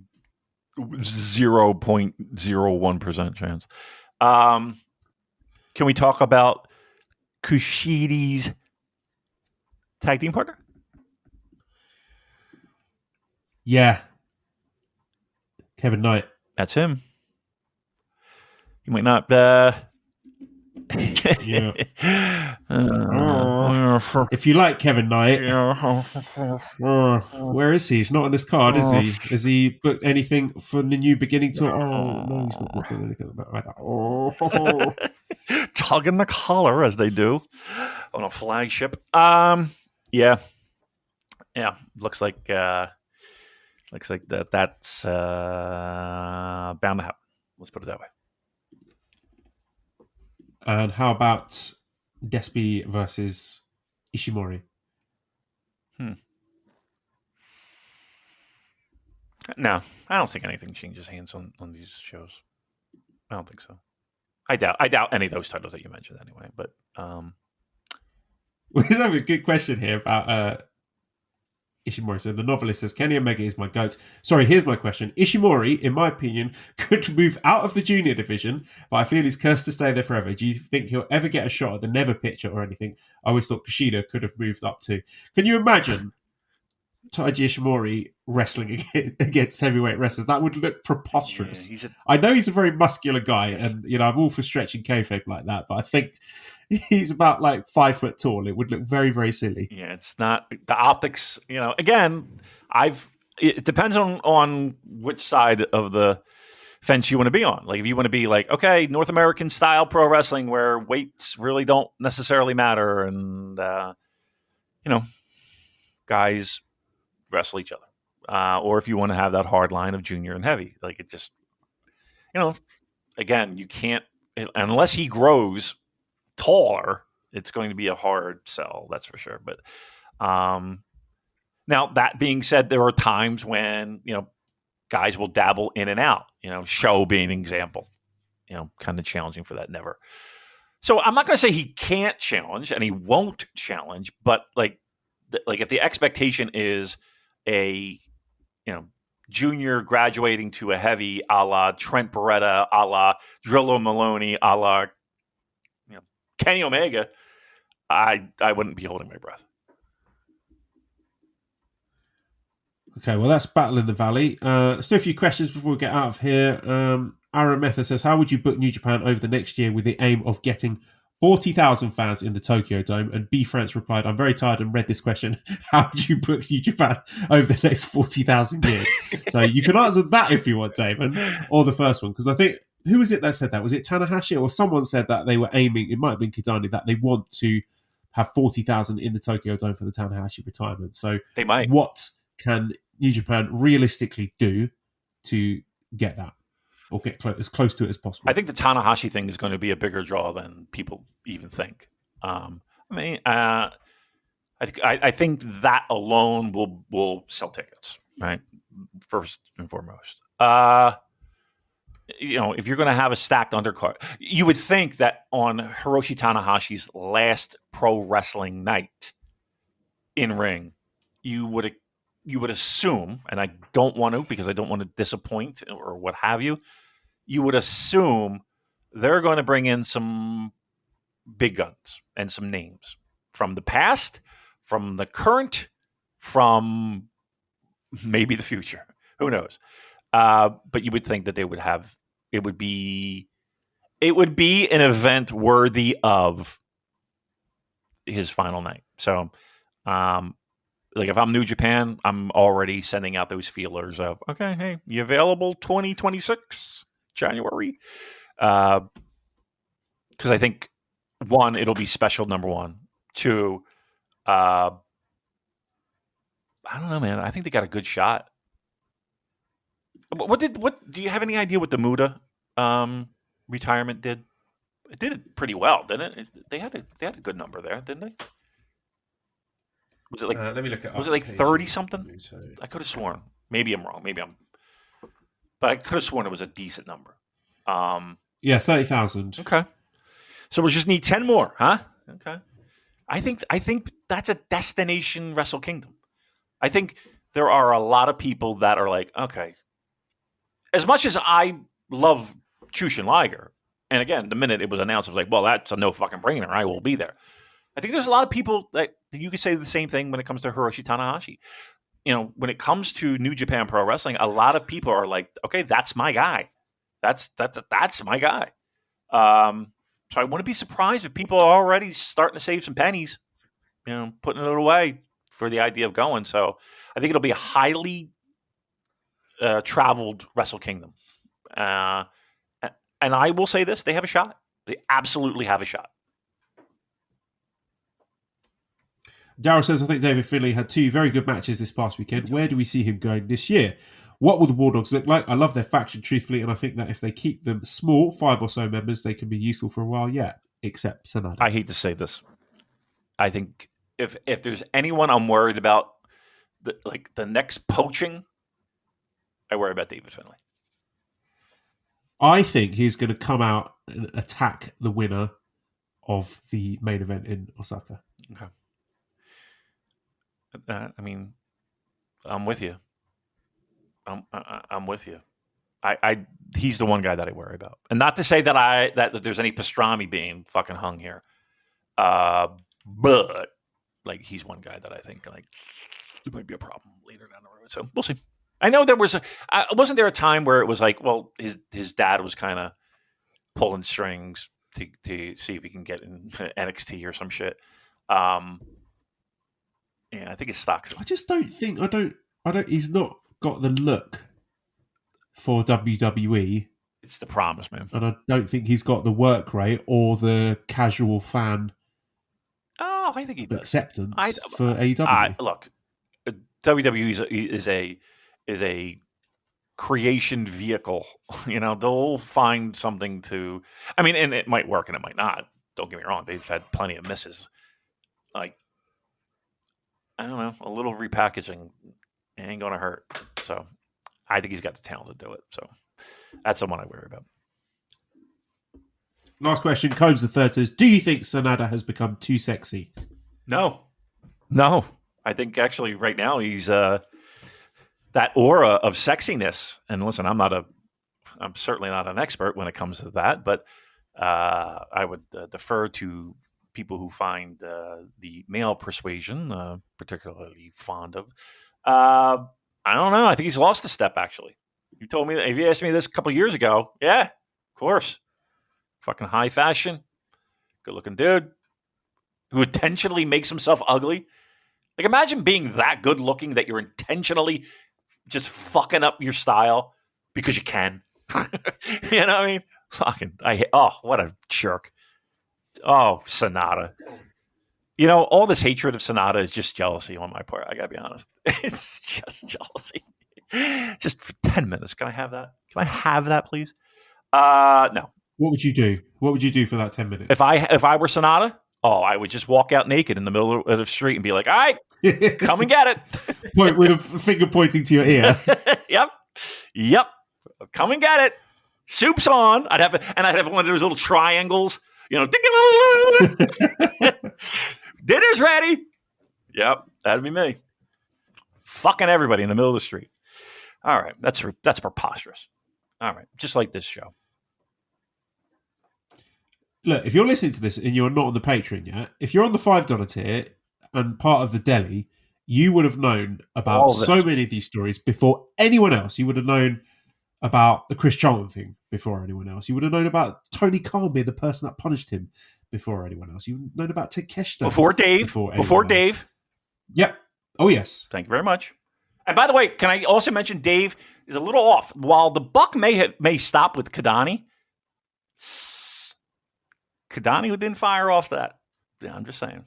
0.01% chance. Can we talk about Kushida's tag team partner? Yeah. Kevin Knight. That's him. He might not... If you like Kevin Knight, where is he? He's not on this card, is he? Has he booked anything for the New Beginning tour? Oh no, he's not booked anything like that. Tugging the collar as they do on a flagship. Looks like that's bound to happen. Let's put it that way. And how about Despi versus Ishimori? No, I don't think anything changes hands on these shows. I don't think so. I doubt any of those titles that you mentioned anyway. But we have a good question here about Ishimori. So the novelist says, Kenny Omega is my GOAT. Sorry, here's my question. Ishimori, in my opinion, could move out of the junior division, but I feel he's cursed to stay there forever. Do you think he'll ever get a shot at the Never picture or anything? I always thought Kushida could have moved up too. Can you imagine Taiji Ishimori wrestling against heavyweight wrestlers? That would look preposterous. Yeah, I know he's a very muscular guy, and I'm all for stretching kayfabe like that, but I think he's about 5 foot tall. It would look very, very silly. Yeah, it's not the optics. Again, it depends on which side of the fence you want to be on. Like if you want to be okay, North American style pro wrestling where weights really don't necessarily matter, and guys wrestle each other, or if you want to have that hard line of junior and heavy, it just, again, you can't unless he grows taller. It's going to be a hard sell, that's for sure. But now that being said, there are times when guys will dabble in and out. Show being an example. Kind of challenging for that Never. So I'm not going to say he can't challenge and he won't challenge, but if the expectation is a junior graduating to a heavy, a la Trent Beretta, a la Drillo Maloney, a la Kenny Omega, I wouldn't be holding my breath. Okay, well, that's Battle in the Valley. Let's do a few questions before we get out of here. Aaron Meta says, how would you book New Japan over the next year with the aim of getting 40,000 fans in the Tokyo Dome? And B. France replied, I'm very tired and read this question. How would you book New Japan over the next 40,000 years? So you can answer that if you want, Damon, or the first one. Because I think, who was it that said that? Was it Tanahashi or someone said that they were aiming, it might have been Kidani, that they want to have 40,000 in the Tokyo Dome for the Tanahashi retirement. So they might. What can New Japan realistically do to get that? Or get as close to it as possible? I think the Tanahashi thing is going to be a bigger draw than people even think. I think that alone will sell tickets, right? First and foremost. If you're going to have a stacked undercard, you would think that on Hiroshi Tanahashi's last pro wrestling night in ring, you would assume, and I don't want to because I don't want to disappoint or what have you, you would assume they're going to bring in some big guns and some names from the past, from the current, from maybe the future. Who knows? But you would think that they would have, it would be an event worthy of his final night. So, if I'm New Japan, I'm already sending out those feelers of, okay, hey, you available 2026 January? Because I think, one, it'll be special, number one. to, I don't know, man. I think they got a good shot. What do you have any idea what the Muda retirement did? It did it pretty well, didn't it? They had a good number there, didn't they? Was it like let me look at. Was it like 30 something? I could have sworn. Maybe I'm wrong. But I could have sworn it was a decent number. Yeah, 30,000. Okay. So we'll just need 10 more, huh? Okay. I think that's a destination Wrestle Kingdom. I think there are a lot of people that are like, okay, as much as I love Chushin Liger, and again, the minute it was announced, I was like, well, that's a no fucking brainer. I will be there. I think there's a lot of people that you could say the same thing when it comes to Hiroshi Tanahashi. You know, when it comes to New Japan Pro Wrestling, a lot of people are like, okay, that's my guy. That's my guy. So I wouldn't be surprised if people are already starting to save some pennies, you know, putting it away for the idea of going. So I think it'll be a highly traveled Wrestle Kingdom. And I will say this, they have a shot. They absolutely have a shot. Daryl says, I think David Finlay had 2 very good matches this past weekend. Where do we see him going this year? What will the War Dogs look like? I love their faction, truthfully, and I think that if they keep them small, 5 or so members, they can be useful for a while yet, except Sanada. I hate to say this. I think if there's anyone I'm worried about, the next poaching, I worry about David Finlay. I think he's going to come out and attack the winner of the main event in Osaka. Okay. I mean, I'm with you. I'm with you. He's the one guy that I worry about, and not to say that there's any pastrami being fucking hung here, but like he's one guy that I think like there might be a problem later down the road. So we'll see. I know there was wasn't there a time where it was like, well, his dad was kind of pulling strings to see if he can get in NXT or some shit. Yeah, I think his stock. I just don't think he's not got the look for WWE. It's the promise, man. And I don't think he's got the work rate or the casual fan I think he does. acceptance for AEW. Look, WWE is a creation vehicle. You know, they'll find something to. I mean, and it might work and it might not. Don't get me wrong; they've had plenty of misses. Like, I don't know, a little repackaging ain't gonna hurt. So, I think he's got the talent to do it. So, that's the one I worry about. Last question. Combs III says, do you think Sanada has become too sexy? No. I think actually right now he's that aura of sexiness. And listen, I'm certainly not an expert when it comes to that, but I would defer to people who find the male persuasion particularly fond of. I don't know. I think he's lost a step, actually. You told me that if you asked me this a couple of years ago, yeah, of course. Fucking high fashion, good looking dude who intentionally makes himself ugly. Like, imagine being that good looking that you're intentionally just fucking up your style because you can. You know what I mean? Fucking, what a jerk. Oh, Sanada. You know, all this hatred of Sanada is just jealousy on my part. I gotta be honest. It's just jealousy. Just for 10 minutes. Can I have that? Can I have that, please? No. What would you do? What would you do for that 10 minutes? If I were Sanada, I would just walk out naked in the middle of the street and be like, all right, come and get it. Point with a finger pointing to your ear. Yep. Come and get it. Soup's on. I'd have one of those little triangles, you know, dinner's ready. Yep. That'd be me. Fucking everybody in the middle of the street. All right. That's preposterous. All right. Just like this show. Look, if you're listening to this and you're not on the Patreon yet, if you're on the $5 tier and part of the deli, you would have known about so many of these stories before anyone else. You would have known about the Chris Charlton thing before anyone else. You would have known about Tony Khan being the person that punished him before anyone else. You would have known about Takeshita before Dave. Yep. Oh, yes. Thank you very much. And by the way, can I also mention Dave is a little off. While the buck may stop with Kadani didn't fire off that. Yeah, I'm just saying.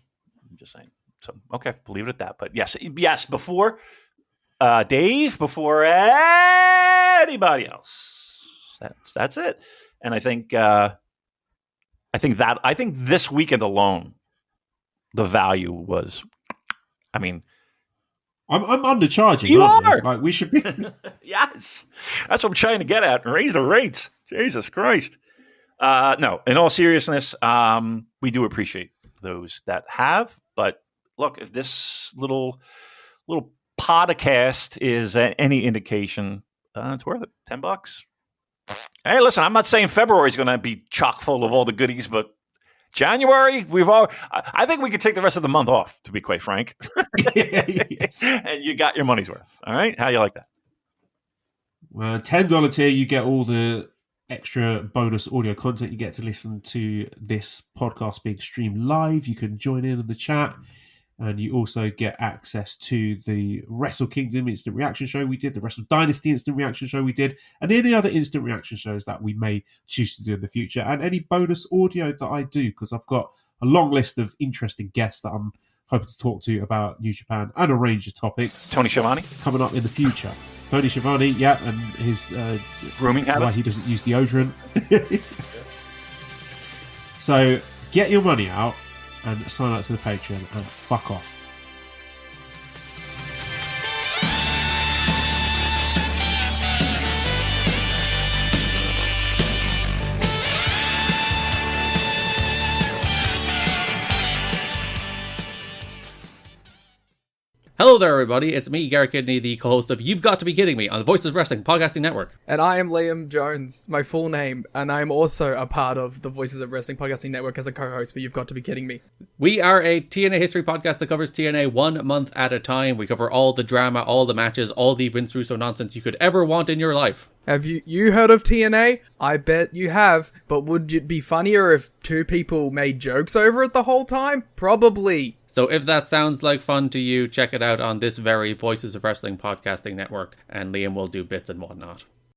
just saying. So, okay, we'll leave it at that. But yes, before Dave, before anybody else. That's it. And I think this weekend alone, the value was, I mean, I'm undercharging. You are. Like, we should be. Yes, that's what I'm trying to get at. Raise the rates. Jesus Christ. No, in all seriousness, we do appreciate those that have. But look, if this little podcast is any indication, it's worth it. $10. Hey, listen, I'm not saying February is going to be chock full of all the goodies, but January, I think we could take the rest of the month off, to be quite frank. Yes. And you got your money's worth. All right? How you like that? Well, $10 tier, you get all the extra bonus audio content. You get to listen to this podcast being streamed live. You can join in the chat. And you also get access to the Wrestle Kingdom instant reaction show we did, the Wrestle Dynasty instant reaction show we did, and any other instant reaction shows that we may choose to do in the future, and any bonus audio that I do, because I've got a long list of interesting guests that I'm hoping to talk to about New Japan and a range of topics. Tony Schiavone? Coming up in the future. Tony Schiavone, yeah, and his grooming habit. Why he doesn't use deodorant. So get your money out and sign up to the Patreon and fuck off. Hello there, everybody. It's me, Garrett Kidney, the co-host of You've Got to Be Kidding Me on the Voices of Wrestling Podcasting Network. And I am Liam Jones, my full name, and I am also a part of the Voices of Wrestling Podcasting Network as a co-host for You've Got to Be Kidding Me. We are a TNA history podcast that covers TNA 1 month at a time. We cover all the drama, all the matches, all the Vince Russo nonsense you could ever want in your life. Have you heard of TNA? I bet you have, but would it be funnier if two people made jokes over it the whole time? Probably. So if that sounds like fun to you, check it out on this very Voices of Wrestling Podcasting Network, and Liam will do bits and whatnot.